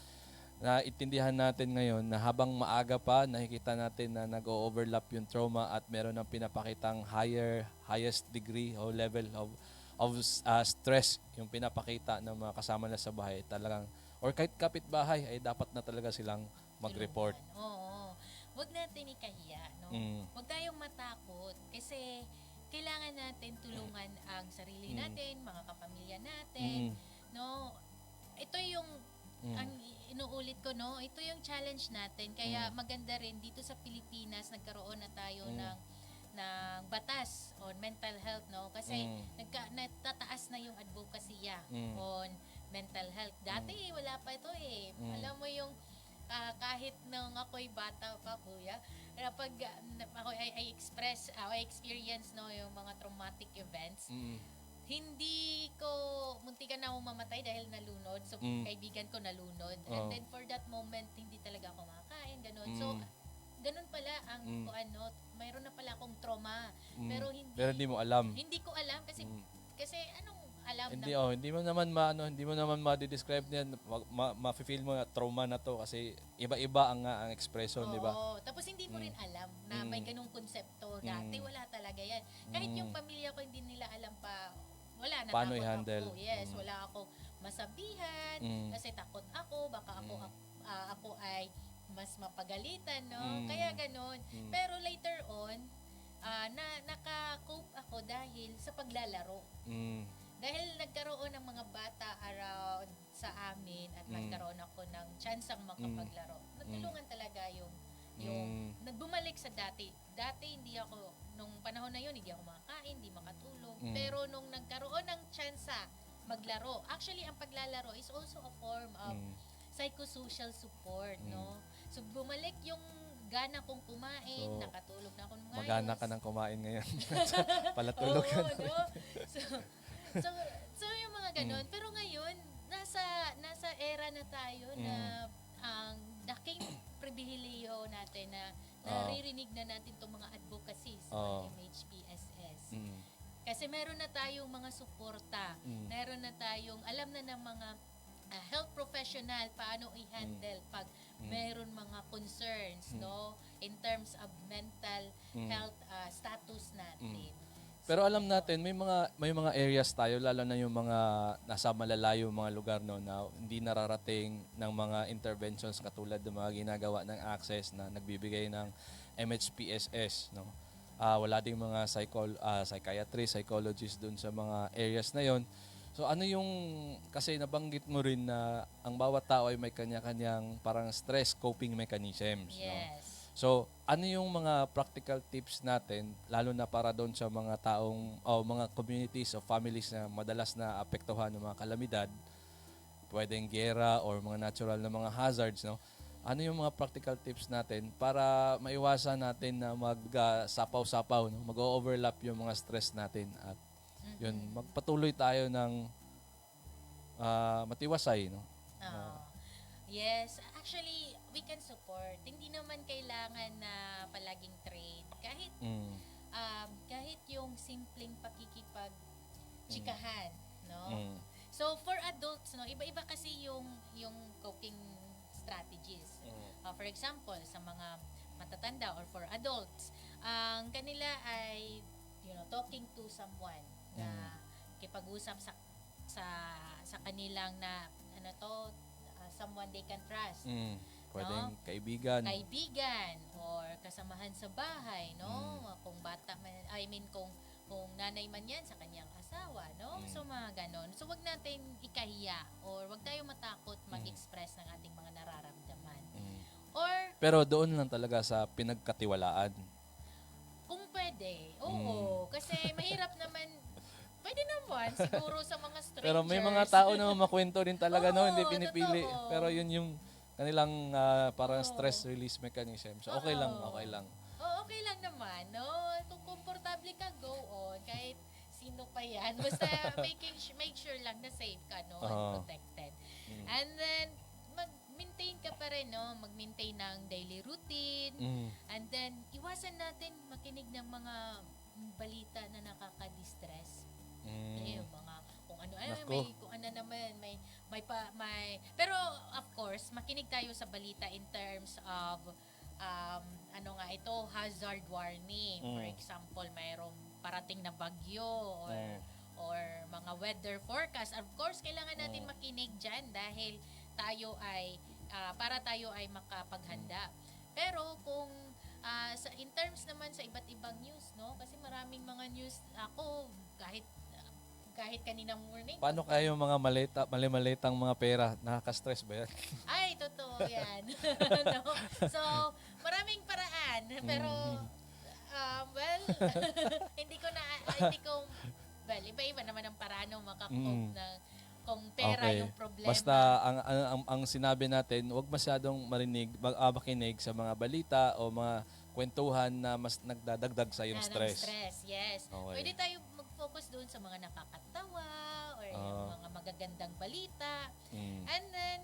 naintindihan natin ngayon na habang maaga pa, nakikita natin na nag-overlap yung trauma at meron ng pinapakitang highest degree o level of stress yung pinapakita ng mga kasama nila sa bahay. Talagang, or kahit kapitbahay ay dapat na talaga silang mag-report. Oo. Huwag natin ikahiya, no? Huwag tayong matakot kasi kailangan natin tulungan ang sarili natin, mga kapamilya natin, no? Ito yung ang inuulit ko, no? Ito yung challenge natin. Kaya maganda rin dito sa Pilipinas nagkaroon na tayo ng batas on mental health, no? Kasi natataas na yung advocacy on mental health. Dati wala pa ito eh. Alam mo yung kahit nung ako'y bata pa, kuya, pag ako I experience no yung mga traumatic events, hindi ko muntikan na akong mamatay dahil nalunod. So kaibigan ko nalunod. And then for that moment hindi talaga ako makakain, ganun. So ganun pala ang mayroon na pala akong trauma. Pero hindi mo alam. Hindi ko alam kasi anong alam hindi mo naman ma-describe niyan, ma-feel mo na trauma na to kasi iba-iba ang expression, di ba? Oo, tapos hindi mo rin alam na may ganung konsepto. Dati wala talaga yan. Kahit yung pamilya ko hindi nila alam pa, wala, paano natakot i-handle? ako. Yes, wala akong masabihan kasi takot ako, baka ako ay mas mapagalitan, no? Kaya ganun. Pero later on, naka-cope ako dahil sa paglalaro. Dahil nagkaroon ng mga bata around sa amin at nagkaroon ako ng chance ang makapaglaro. Nagtulungan talaga yung Yung bumalik sa dati. Dati hindi ako, nung panahon na yun, hindi ako makakain, hindi makatulog. Pero nung nagkaroon ng tsansa maglaro, actually ang paglalaro is also a form of psychosocial support, no? So bumalik yung gana kong kumain, So, nakatulog na ako ng maayos. Magana ka ng kumain ngayon. Palatulog ka na. no? So yung mga ganon. Pero ngayon, nasa era na tayo na ang daking pribileyo natin na naririnig na natin itong mga advocacies ng MHPSS. Kasi meron na tayong mga suporta. Meron na tayong, alam na ng mga health professional paano i-handle pag meron mga concerns, no? In terms of mental health status natin. Pero alam natin may mga areas tayo lalo na yung mga nasa malalayo mga lugar no na hindi nararating ng mga interventions katulad ng mga ginagawa ng Access na nagbibigay ng MHPSS no. Wala ding mga psychiatrist, psychologists dun sa mga areas na yon. So ano yung kasi nabanggit mo rin na ang bawat tao ay may kanya-kanyang parang stress coping mechanisms no. Yes. So, ano yung mga practical tips natin, lalo na para doon sa mga taong, o mga communities o families na madalas na apektuhan ng mga kalamidad, pwedeng gera or mga natural na mga hazards, no? Ano yung mga practical tips natin para maiwasan natin na mag-sapaw-sapaw, no? Mag-overlap yung mga stress natin at yun, magpatuloy tayo ng matiwasay, no? Yes, actually, we can support. Hindi naman kailangan na palaging train. Kahit yung simpleng pakikipag-chikahan, no? So, for adults, no, iba-iba kasi yung coping strategies. For example, sa mga matatanda or for adults, ang kanila ay, talking to someone na kipag-usap sa kanilang na, someone they can trust. Pwedeng no? kaibigan. Or kasamahan sa bahay, no? Kung bata man, kung nanay man yan sa kanyang asawa, no? So mga ganon. So wag natin ikahiya or wag tayo matakot mag-express ng ating mga nararamdaman. Or Pero doon lang talaga sa pinagkatiwalaan. kung pwede, oo. Kasi mahirap naman. Pwede naman, siguro sa mga strangers. Pero may mga tao na makwento rin talaga, no? Oo, Hindi pinipili. totoo. Pero yun yung kanilang parang stress release mechanism. So, okay lang. Oo, okay lang naman, no? Kung komportable ka, go on. Kahit sino pa yan. Basta make sure lang na safe ka, no? And protected. And then, mag-maintain ka pa rin, no? Mag-maintain ng daily routine. And then, iwasan natin makinig ng mga balita na nakaka-distress. Yung mga kung ano pero of course makinig tayo sa balita in terms of hazard warning. For example, mayroong parating na bagyo or mga weather forecast. Of course, kailangan natin makinig diyan dahil para tayo ay makapaghanda. Pero kung in terms naman sa iba't ibang news, no? Kasi maraming mga news ako kahit kaninang morning. Paano kayo mga mali-malitang mga pera? Nakaka-stress ba yan? Ay, totoo yan. no? So, maraming paraan. Pero, iba-iba naman ang paraan ng makakope na kung pera yung problema. Basta ang sinabi natin, huwag masyadong makinig sa mga balita o mga kwentuhan na mas nagdadagdag sa iyong stress. Yes. Okay. Pwede tayo mag-focus doon sa mga nakakatawa or yung mga magagandang balita. And then,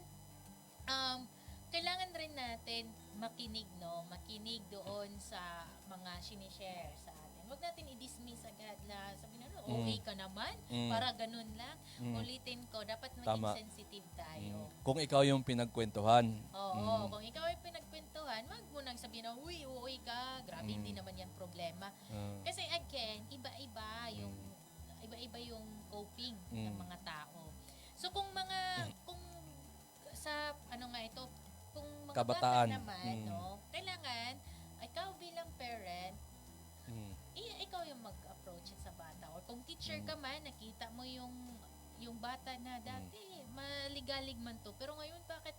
kailangan rin natin makinig doon sa mga sinishare sa atin. Huwag natin i-dismiss agad na sabi na, okay ka naman, para ganun lang. Ulitin ko, dapat maging sensitive tayo. Kung ikaw yung pinagkwentuhan. Oo, kung ikaw ay pinagkwentuhan, wag mo nang sabihin na, uy ka, grabe, hindi naman yan problema. Kasi again, iba-iba yung coping ng mga tao. So kung sa kung mga Kabataan. bata naman, no, kailangan ikaw bilang parent, ikaw yung mag-approach sa bata. Or kung teacher ka man, nakita mo yung bata na dati maligalig man to, pero ngayon bakit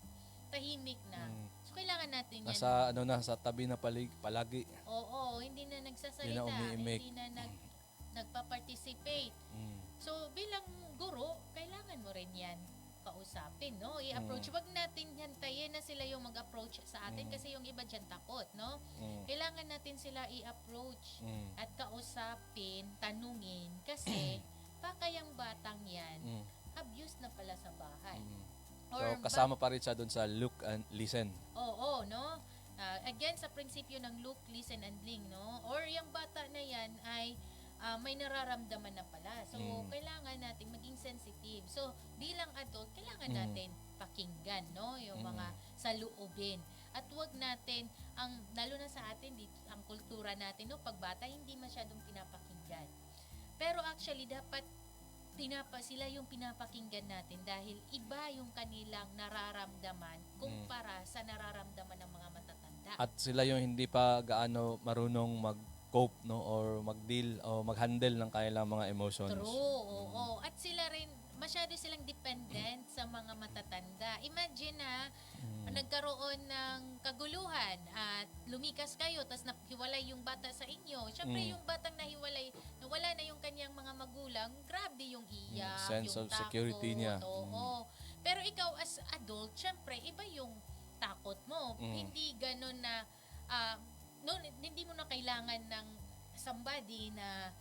tahimik na? So kailangan natin yan. Nasa sa tabi na palagi. Oo, hindi na nagsasalita, Hindi na umiimik. hindi na nagpa-participate. Mm. So, bilang guro, kailangan mo rin yan kausapin, no? I-approach. Wag natin hintayin na sila yung mag-approach sa atin kasi yung iba dyan takot, no? Kailangan natin sila i-approach at kausapin, tanungin kasi baka yung batang yan, abuse na pala sa bahay. So, kasama pa rin siya doon sa look and listen. Oo, no? Again, sa prinsipyo ng look, listen, and link, no? Or yung bata na yan ay may nararamdaman na pala. So, kailangan natin maging sensitive. So, bilang adult, kailangan natin pakinggan, no? Yung mga saloobin. At wag natin, lalo na sa atin, ang kultura natin, no? Pag bata, hindi masyadong pinapakinggan. Pero actually, dapat sila yung pinapakinggan natin dahil iba yung kanilang nararamdaman kumpara sa nararamdaman ng mga matatanda. At sila yung hindi pa gaano marunong mag-cope, no, or mag-deal o mag-handle ng kanilang mga emotions. True, oo. At sila rin, masyado silang dependent sa mga matatanda. Imagine na nagkaroon ng kaguluhan at lumikas kayo tapos nahiwalay yung bata sa inyo. Siyempre yung batang nahiwalay, nawala na yung kanyang mga magulang, grabe yung iyak, sense yung of security niya. Oo. Pero ikaw as adult, siyempre iba yung takot mo. Hindi ganun na hindi mo na kailangan ng somebody na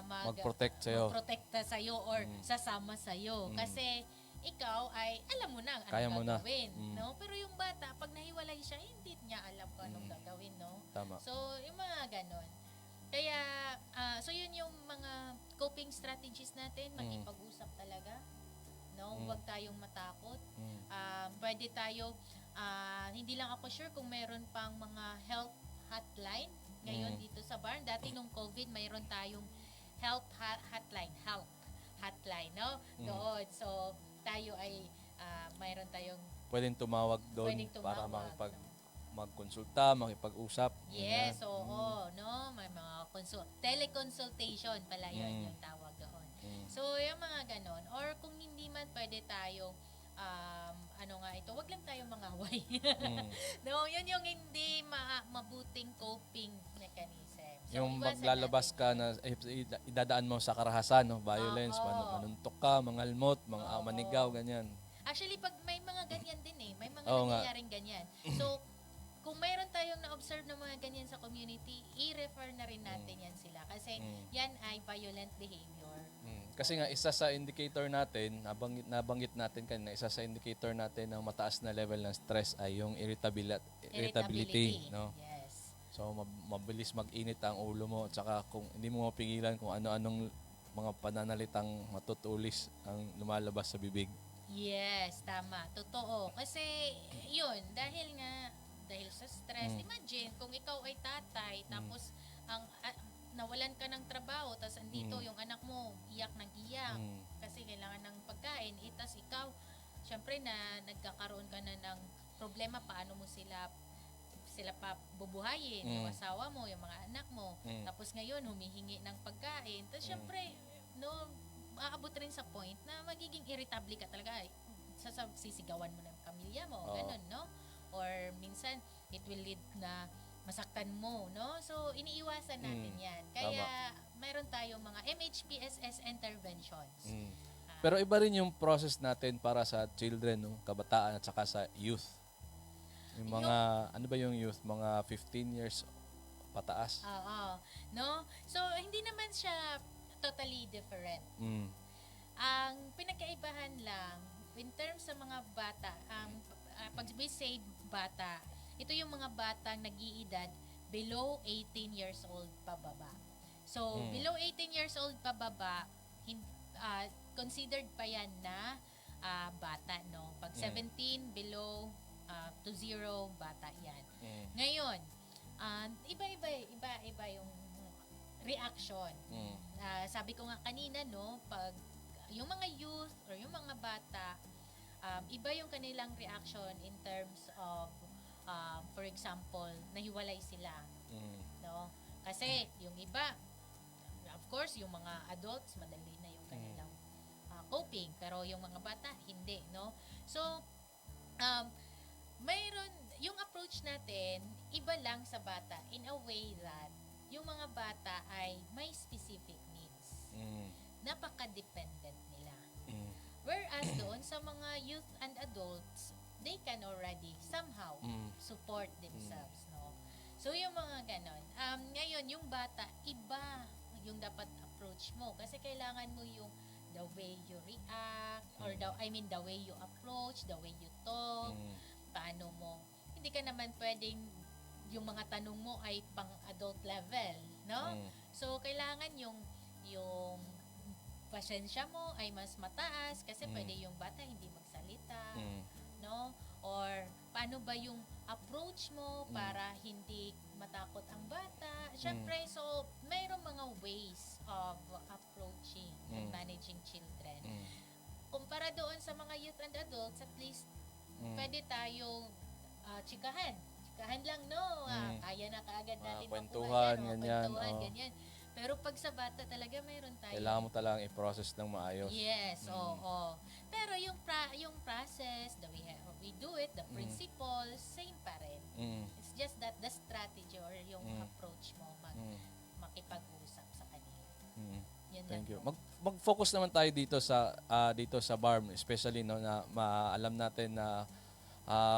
mag-protect sa'yo. magprotekta sa'yo or sasama sa'yo. Kasi ikaw ay alam mo na ang Kaya mo na. gagawin. No? Pero yung bata, pag nahiwalay siya, hindi niya alam kung anong gagawin. No? Tama. So, yung mga ganon. Kaya, so yun yung mga coping strategies natin, makipag-usap talaga. No? Huwag tayong matakot. Pwede tayo, hindi lang ako sure kung meron pang mga health hotline ngayon dito sa barn. Dati nung COVID, mayroon tayong health hotline, no? Doon. So, tayo ay mayroon tayong Pwedeng tumawag doon para magkonsulta, makipag-usap. yes, oo, no? May mga teleconsultation pala yun yung tawag doon. So, yung mga ganon. Or kung hindi man, pwede tayong wag lang tayong mangaway. No, yun yung hindi mabuting coping mechanism. So, Yung iwasan maglalabas natin. ka na idadaan mo sa karahasan, no? Violence, manuntok ka, mangalmot, mga manigaw, ganyan. Actually, pag may mga ganyan din may mga Oo nga. nangyayaring ganyan. So, kung mayroon tayong na-observe ng mga ganyan sa community, i-refer na rin natin yan sila. Kasi yan ay violent behavior. Kasi nga, isa sa indicator natin, nabanggit natin kanina, isa sa indicator natin ng mataas na level ng stress ay yung irritability, no? Yes. So, mabilis mag-init ang ulo mo, at saka kung hindi mo mapigilan kung ano-anong mga pananalitang matutulis ang lumalabas sa bibig. Yes, tama. Totoo. Kasi, yun, dahil sa stress, imagine kung ikaw ay tatay, tapos nawalan ka ng trabaho, tapos andito yung anak mo, iyak ng iyak, kasi kailangan ng pagkain, tapos ikaw, syempre nagkakaroon ka na ng problema, paano mo sila pa bubuhayin, yung asawa mo, yung mga anak mo, tapos ngayon humihingi ng pagkain, tapos syempre, aabot rin sa point na magiging irritable ka talaga, sisigawan mo ng pamilya mo, ganun, no? Or minsan, it will lead na masaktan mo, no? So, iniiwasan natin yan. Kaya, mayroon tayong mga MHPSS interventions. Pero iba rin yung process natin para sa children, no? Kabataan at saka sa youth. Yung mga, ano ba yung youth? Mga 15 years pataas. Oo. No? So, hindi naman siya totally different. Ang pinagkaibahan lang, in terms sa mga bata, pag we say bata, ito yung mga batang nag-iedad below 18 years old pababa. So, below 18 years old pababa, considered pa yan na bata, no? Pag 17, below to 0, bata yan. Ngayon, iba yung reaction. Sabi ko nga kanina, no? Pag yung mga youth or yung mga bata, iba yung kanilang reaction in terms of for example, nahiwalay sila. No? Kasi yung iba, of course, yung mga adults, madali na yung kanilang coping. Pero yung mga bata, hindi. No? So, mayroon, yung approach natin, iba lang sa bata in a way that yung mga bata ay may specific needs. Mm. Napaka-dependent nila. Mm. Whereas doon sa mga youth and adults, they can already somehow Mm. support themselves, no? So yung mga ganon. Ngayon, yung bata, iba yung dapat approach mo. Kasi kailangan mo yung the way you react, or the way you approach, the way you talk, Mm. paano mo. Hindi ka naman pwedeng yung mga tanong mo ay pang adult level, no? Mm. So kailangan yung pasensya mo ay mas mataas kasi pwede yung bata hindi magsalita, Mm. no? Or paano ba yung approach mo para hindi matakot ang bata? Syempre, so mayroong mga ways of approaching and managing children. Mm. Kumpara doon sa mga youth and adults, at least pwede tayong chikahan. Chikahan lang, no? Kaya na kaagad Mga natin kwentuhan, makuha yan, ganyan, kwentuhan, oh. ganyan. Pero pag sa bata talaga mayroon tayo. Kailangan mo talagang i-process ng maayos. Yes, oo. Pero yung process, the way we do it, the principles, same pa rin. Mm. It's just that the strategy or yung Mm. approach mo Mm. makipag-usap sa kanila. Mm. Yun Thank lang you. po. Mag-focus naman tayo dito sa BARM, especially no na maalam natin na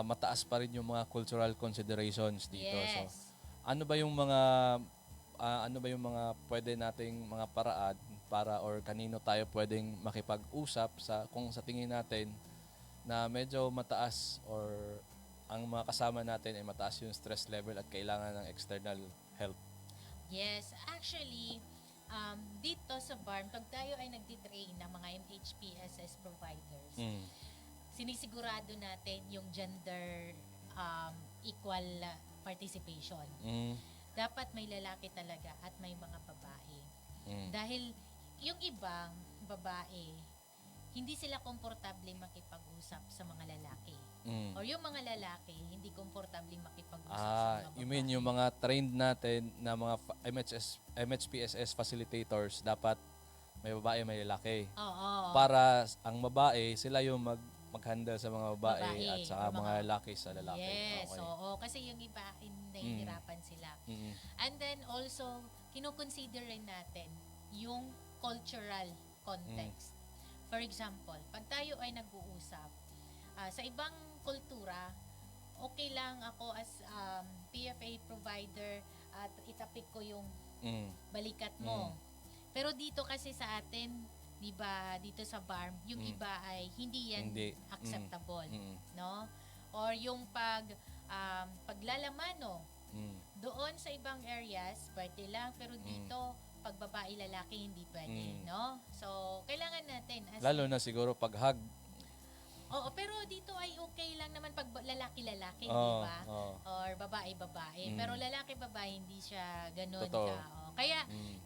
mataas pa rin yung mga cultural considerations dito. Yes. So, ano ba yung mga pwede nating mga paraan para or kanino tayo pwedeng makipag-usap kung sa tingin natin na medyo mataas or ang mga kasama natin ay mataas yung stress level at kailangan ng external help. Yes, actually, dito sa BARM, pag tayo ay nagtitrain ng mga MHPSS providers, sinisigurado natin yung gender equal participation. Dapat may lalaki talaga at may mga babae. Dahil yung ibang babae, hindi sila komportable makipag-usap sa mga lalaki. Or yung mga lalaki, hindi komportable makipag-usap sa mga babae. You mean yung mga trained natin na mga MHPSS facilitators, dapat may babae, may lalaki. Oo. Para ang babae, sila yung mag-handle sa mga babae Babae, at sa or mga mga- lalaki sa lalaki. Yes, Okay. oo. Kasi yung iba, nahihirapan sila. Mm. And then also, kinukonsider rin natin yung cultural context. For example, pag tayo ay nag-uusap, sa ibang kultura, okay lang ako as PFA provider at itapik ko yung Mm. balikat mo. Pero dito kasi sa atin, di ba, dito sa BARM, yung iba ay hindi yan Hindi. acceptable. Mm. No? Or yung paglalamano, doon sa ibang areas, pwede lang, pero dito, pag babae, lalaki, hindi pwede, no? So, kailangan natin. Lalo na siguro pag-hug. Oo, pero dito ay okay lang naman pag lalaki-lalaki, di Oo, ba? oo. Or babae-babae. Pero lalaki-babae, hindi siya ganun Totoo. ka. Oh.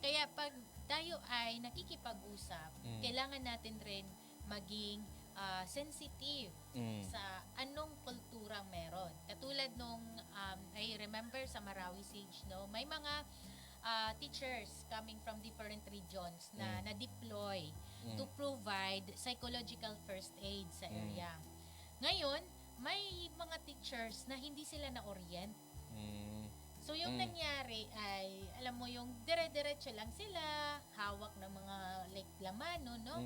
Kaya pag tayo ay nakikipag-usap, kailangan natin rin maging sensitive sa anong kulturang meron. Katulad nung, I remember sa Marawi Siege, no, may mga teachers coming from different regions na na-deploy to provide psychological first aid sa area. Ngayon, may mga teachers na hindi sila na-orient. So, yung nangyari ay, alam mo, yung dire-diretso lang sila, hawak ng mga like lamano, no?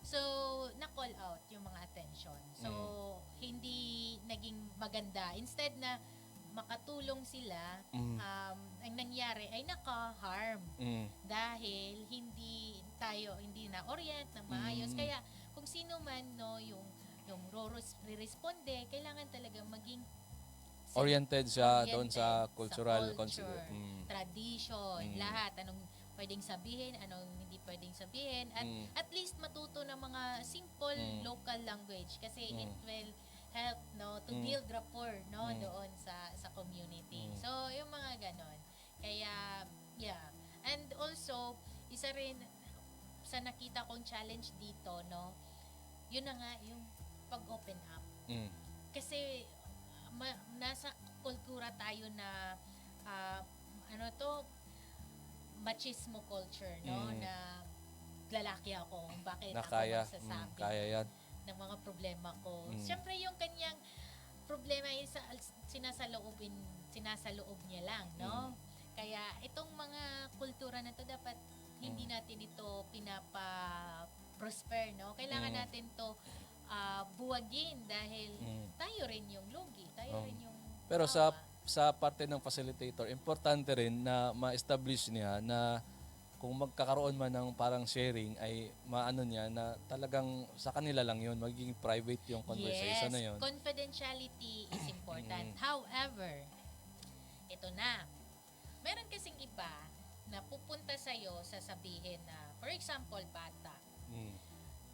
So, na-call out yung mga attention. So, hindi naging maganda. Instead na makatulong sila, ang nangyari ay naka-harm. Dahil hindi na-orient na maayos. Kaya, kung sino man, no, yung re-responde, kailangan talaga maging Oriented siya doon oriented sa cultural culture, tradition, lahat. Anong pwedeng sabihin, anong hindi pwedeng sabihin. At at least matuto ng mga simple local language kasi it will help, no, to build rapport, no, doon sa community. So, yung mga ganon. Kaya, yeah. And also, isa rin sa nakita kong challenge dito, no, yun na nga, yung pag-open up. Kasi, nasa kultura tayo na machismo culture, no, na lalaki ako, bakit Na ako kaya. magsasabi Kaya yan. ng mga problema ko. Siyempre yung kanyang problema ay sinasaloob niya lang, no? Kaya itong mga kultura na to dapat hindi natin ito pinapa-prosper, no? Kailangan natin to buwagin dahil tayo rin yung lugi, tayo rin yung Pero sa kawawa. sa parte ng facilitator, importante rin na ma-establish niya na kung magkakaroon man ng parang sharing ay maano niya na talagang sa kanila lang yun, magiging private yung conversation na yun. Confidentiality is important. However, ito na. Meron kasing iba na pupunta sa'yo, sasabihin na, for example, bata. Mm.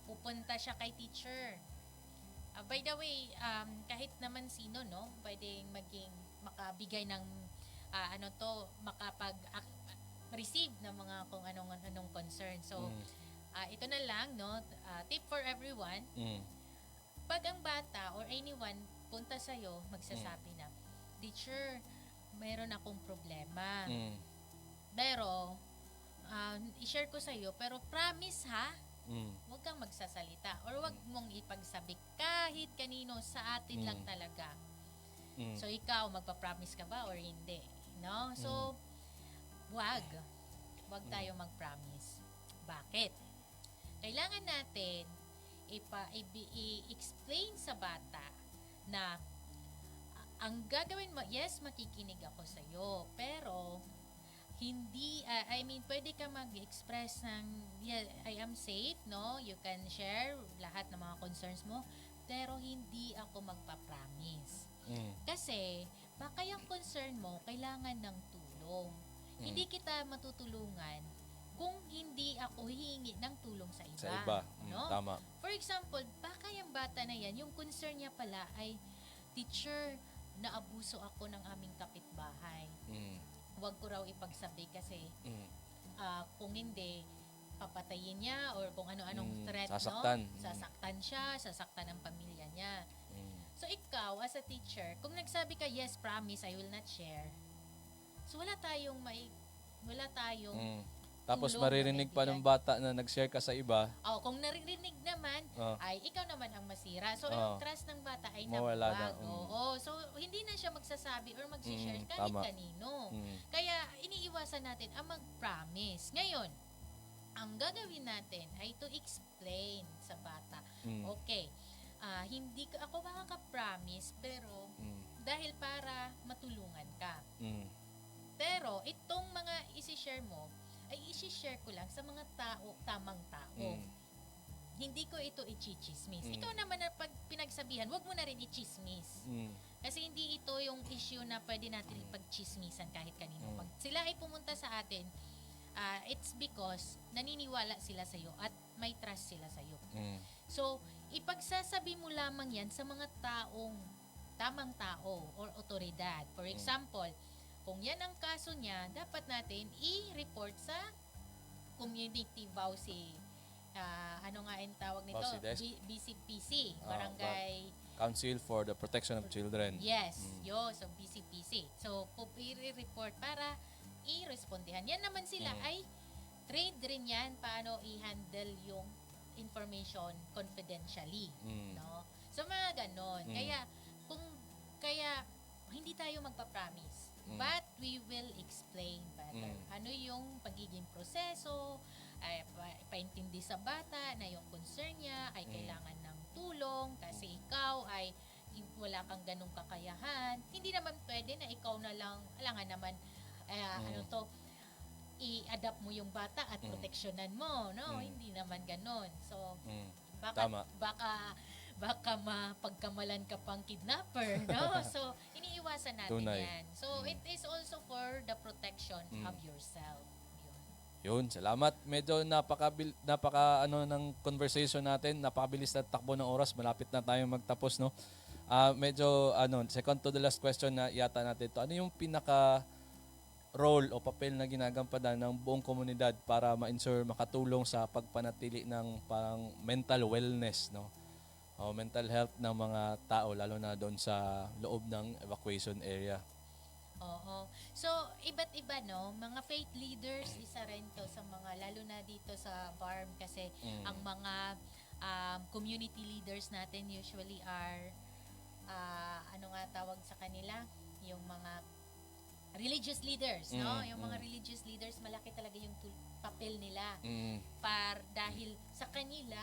Pupunta siya kay teacher. By the way, kahit naman sino, no, pwedeng makabigay ng, receive ng mga kung anong concern. So, ito na lang, no, tip for everyone. Pag ang bata or anyone punta sa'yo, magsasabi na, teacher, mayroon akong problema. Pero, i-share ko sa'yo, pero promise ha, huwag kang magsasalita or huwag mong ipagsabi kahit kanino, sa atin lang talaga. So, ikaw, magpa-promise ka ba or hindi? No? So, huwag tayo mag-promise. Bakit? Kailangan natin i-explain sa bata na ang gagawin mo, yes, makikinig ako sa'yo, pero hindi, pwede ka mag-express ng, yeah, I am safe, no? You can share lahat ng mga concerns mo, pero hindi ako magpa-promise. Kasi, baka yung concern mo, kailangan ng tulong. Hindi kita matutulungan kung hindi ako hihingi ng tulong sa iba. Sa iba. No? Tama. For example, baka yung bata na yan, yung concern niya pala ay, teacher, naabuso ako ng aming kapitbahay. Huwag ko raw ipagsabi kasi kung hindi, papatayin niya or kung ano-anong threat, sasaktan. no? Sasaktan siya, sasaktan ang pamilya niya. So ikaw, as a teacher, kung nagsabi ka, yes, promise, I will not share. So wala tayong Tapos tulong maririnig na pa ng bata na nag-share ka sa iba. kung naririnig naman, ay ikaw naman ang masira. So, yung trust ng bata ay Mawala nabuwag. na. Oo. So, hindi na siya magsasabi or mag-share kahit Tama. kanino. Kaya, iniiwasan natin ang mag-promise. Ngayon, ang gagawin natin ay to explain sa bata. Okay, hindi ako makaka-promise, pero dahil para matulungan ka. Pero, itong mga isi-share mo, ay isi-share ko lang sa mga tamang tao. Hindi ko ito i-chismis. Ikaw naman na pag pinagsabihan, wag mo na rin i-chismis. Kasi hindi ito yung issue na pwede natin ipag-chismisan kahit kanino. Pag sila ay pumunta sa atin, it's because naniniwala sila sa'yo at may trust sila sa'yo. So, ipagsasabi mo lamang yan sa mga tamang tao or otoridad. For example, kung yan ang kaso niya, dapat natin i-report sa community VAUSI. Ano nga yung tawag nito? VAUSI desk? BCPC, Barangay Council for the Protection of Children. Yes, so BCPC. So, i-report para i-respondihan. Yan naman sila ay trained rin yan paano i-handle yung information confidentially. No? So, mga ganon. Kaya, hindi tayo magpa-promise. But we will explain better. Ano yung pagiging proseso, ay paintindi sa bata na yung concern niya ay kailangan ng tulong kasi ikaw ay wala kang ganong kakayahan. Hindi naman pwede na ikaw na lang, alangan naman, i-adapt mo yung bata at proteksyonan mo, no? Hindi naman ganon. So, baka mapagkamalan ka pang kidnapper, no? So, iniiwasan natin yan. So, it is also for the protection of yourself. Yun, salamat. Medyo napaka ng conversation natin, napakabilis na takbo ng oras, malapit na tayong magtapos, no? Second to the last question na yata natin to. Ano yung pinaka role o papel na ginagampanan ng buong komunidad para ma-ensure makatulong sa pagpanatili ng parang mental wellness, no? O mental health ng mga tao lalo na doon sa loob ng evacuation area. Oo. So, iba't iba, no? Mga faith leaders, isa rin to sa mga, lalo na dito sa BARM kasi ang mga community leaders natin usually are ano nga tawag sa kanila, yung mga religious leaders, no? Yung mga religious leaders, malaki talaga yung papel nila dahil sa kanila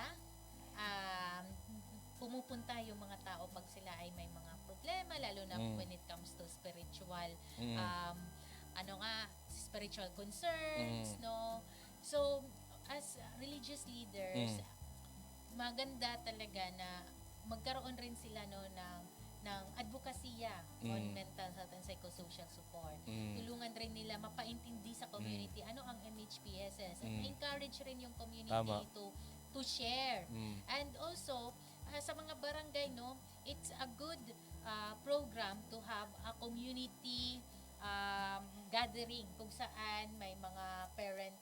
pumupunta yung mga tao pag sila ay may mga problema, lalo na when it comes to spiritual spiritual concerns, no? So as religious leaders, maganda talaga na magkaroon rin sila ng advokasya on mental health and psychosocial support. Tulungan rin nila mapaintindi sa community ano ang MHPSS, at encourage rin yung community Tama. to share. And also sa mga barangay, no, it's a good program to have a community gathering kung saan may mga parent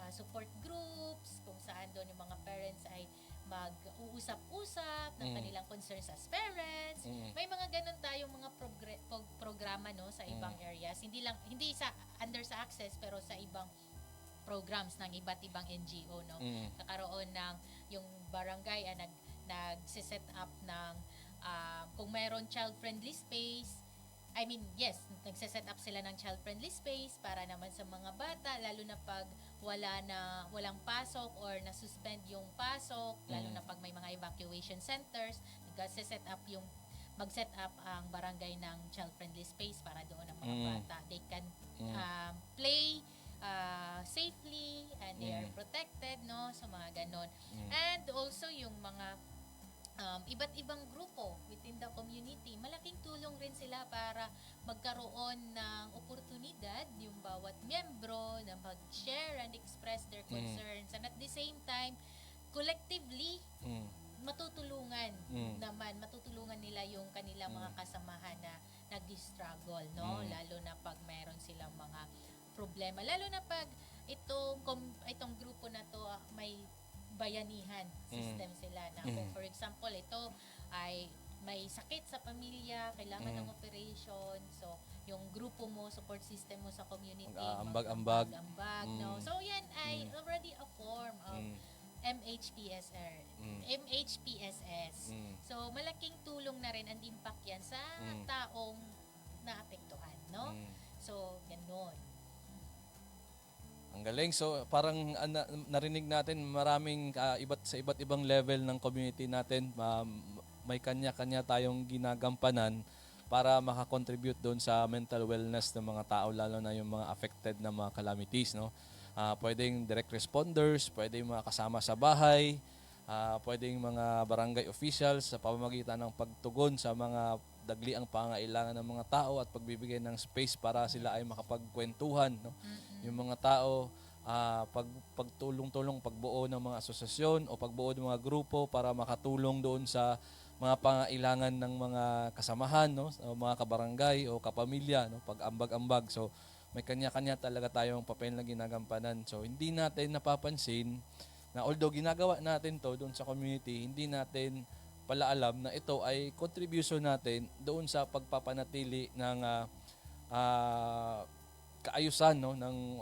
support groups, kung saan doon yung mga parents ay mag-uusap-usap ng kanilang concerns as parents. May mga ganun tayong mga programa, no, sa ibang areas. Hindi sa under sa Access, pero sa ibang programs ng iba't ibang NGO, no. Kakaroon ng yung barangay nagse-set up ng kung mayroon child-friendly space, nagse-set up sila ng child-friendly space para naman sa mga bata, lalo na pag walang pasok or na-suspend yung pasok, lalo na pag may mga evacuation centers, mag-set up ang barangay ng child-friendly space para doon ang mga bata. They can play safely and they are protected, no, sa mga ganon. And also yung mga iba't ibang grupo within the community, malaking tulong rin sila para magkaroon ng oportunidad yung bawat miyembro na mag-share and express their concerns, and at the same time collectively matutulungan nila yung kanilang mga kasamahan na nag-struggle, no, lalo na pag mayroon silang mga problema, lalo na pag itong grupo na to may bayanihan system sila na kung for example ito ay may sakit sa pamilya, kailangan ng operation, so yung grupo mo, support system mo sa community, Mag-ambag-ambag. no? So yan ay already a form of MHPSS. So malaking tulong na rin ang impact yan sa taong naapektuhan, no? So ganun. Ang galing. So parang narinig natin maraming iba't ibang level ng community natin. May kanya-kanya tayong ginagampanan para makakontribute doon sa mental wellness ng mga tao, lalo na yung mga affected na mga calamities, no? Pwedeng direct responders, pwedeng mga kasama sa bahay, pwedeng mga barangay officials sa pamamagitan ng pagtugon sa mga dagliang pangailangan ng mga tao at pagbibigay ng space para sila ay makapagkwentuhan, no? Yung mga tao, pagtulong-tulong, pagbuo ng mga asosasyon o pagbuo ng mga grupo para makatulong doon sa mga pangailangan ng mga kasamahan, no, o mga kabarangay o kapamilya, no, pag-ambag-ambag. So may kanya-kanya talaga tayong papel na ginagampanan. So hindi natin napapansin na although ginagawa natin to doon sa community, hindi natin pala alam na ito ay contribution natin doon sa pagpapanatili ng kaayusan, no, ng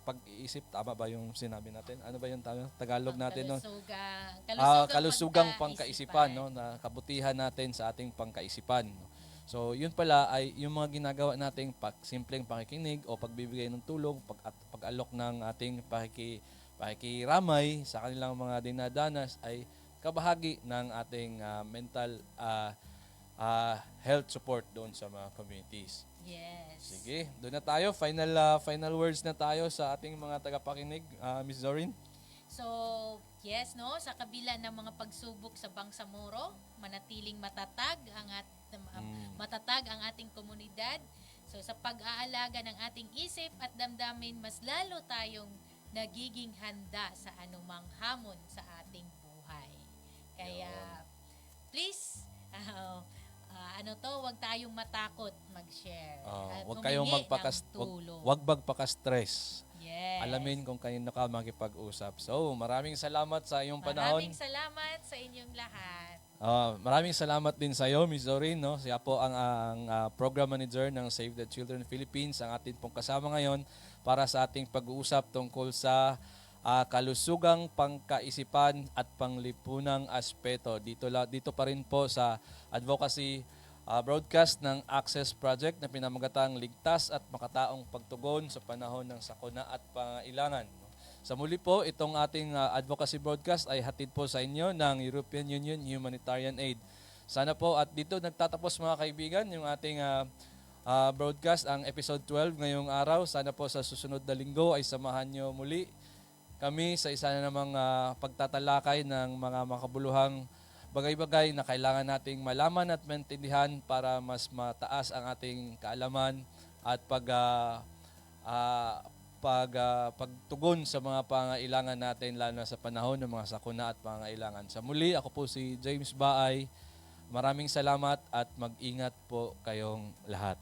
pag-iisip. Tama ba yung sinabi natin? Ano ba yung Tagalog natin, no? Kalusugang pangkaisipan, no, na kabutihan natin sa ating pangkaisipan. So yun pala ay yung mga ginagawa nating simpleng pakikinig o pagbibigay ng tulong, pag-alok ng ating pakikiramay sa kanilang mga dinadanas ay kabahagi ng ating mental health support doon sa mga communities. Yes. Sige, doon na tayo. Final words na tayo sa ating mga tagapakinig, Ms. Zorin. So, yes, no, sa kabila ng mga pagsubok sa Bangsamoro, manatiling matatag ang ating komunidad. So, sa pag-aalaga ng ating isip at damdamin, mas lalo tayong nagiging handa sa anumang hamon sa ating buhay. Kaya, please, huwag tayong matakot mag-share. At Huwag kayong humingi ng tulong. Huwag magpaka-stress. Yes. Alamin kung kanino ka makipag-usap. So, maraming salamat sa iyong panahon. Maraming salamat sa inyong lahat. Maraming salamat din sa iyo, Ms. Zorin, no? Siya po ang program manager ng Save the Children Philippines, ang ating pong kasama ngayon para sa ating pag-uusap tungkol sa kalusugang pangkaisipan at panglipunang aspeto. Dito pa rin po sa advocacy broadcast ng Access Project na pinamagatang ligtas at makataong pagtugon sa panahon ng sakuna at pangailangan. Sa muli po, itong ating advocacy broadcast ay hatid po sa inyo ng European Union Humanitarian Aid. Sana po at dito nagtatapos mga kaibigan yung ating broadcast, ang episode 12 ngayong araw. Sana po sa susunod na linggo ay samahan nyo muli kami sa isa na namang pagtatalakay ng mga makabuluhang bagay-bagay na kailangan nating malaman at maintindihan para mas mataas ang ating kaalaman at pagtugon sa mga pangailangan natin lalo na sa panahon ng mga sakuna at pangailangan. Sa muli, ako po si James Baay. Maraming salamat at mag-ingat po kayong lahat.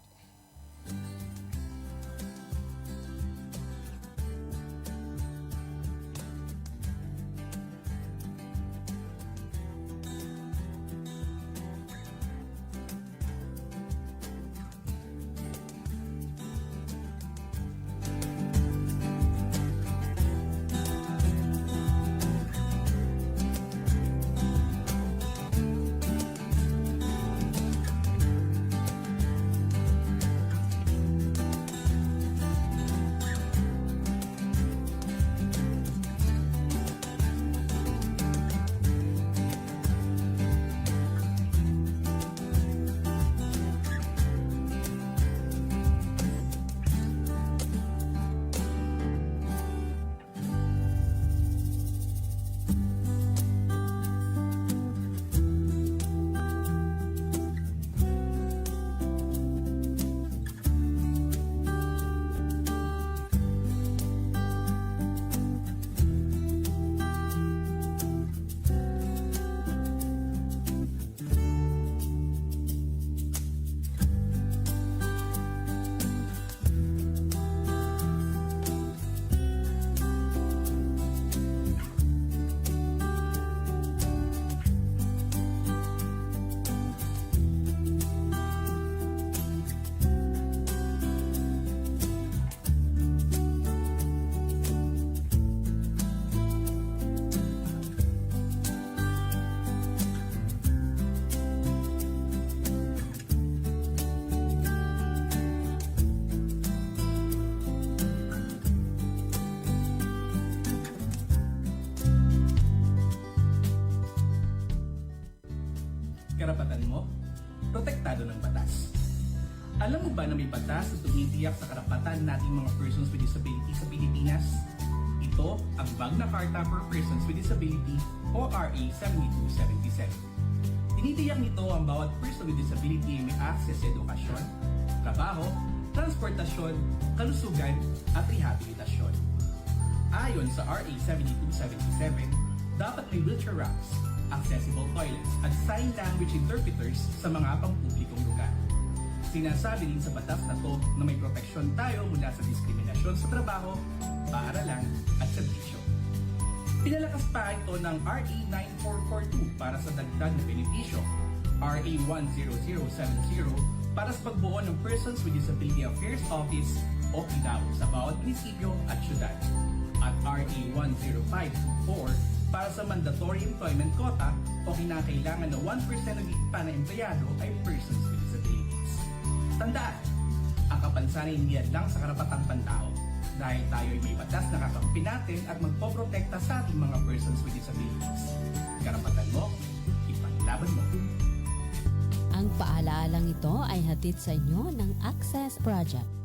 Karapatan mo, protektado ng batas. Alam mo ba na may batas na tumitiyak sa karapatan nating mga persons with disability sa Pilipinas? Ito ang Magna Carta for Persons with Disability o RA 7277. Tinitiyak nito ang bawat person with disability ay may access sa edukasyon, trabaho, transportasyon, kalusugan at rehabilitasyon. Ayon sa RA 7277, dapat may wheelchair ramps, accessible toilets at sign language interpreters sa mga pampublikong lugar. Sinasabi din sa batas na to na may proteksyon tayo mula sa diskriminasyon sa trabaho, paaralan at serbisyo. Pinalakas pa ito ng RA 9442 para sa dagdag na benepisyo, RA 10070 para sa pagbuo ng Persons with Disability Affairs Office o PIDAO sa bawat munisipyo at syudad, at RA 10524 para sa mandatory employment quota o kinakailangan na 1% ng ipa na empleyado ay persons with disabilities. Tandaan, ang kapansanan hindi yan lang sa karapatang pantao dahil tayo ay may batas na kakampi natin at magpoprotekta sa ating mga persons with disabilities. Karapatan mo, ipaglaban mo. Ang paalaalang ito ay hatid sa inyo ng Access Project.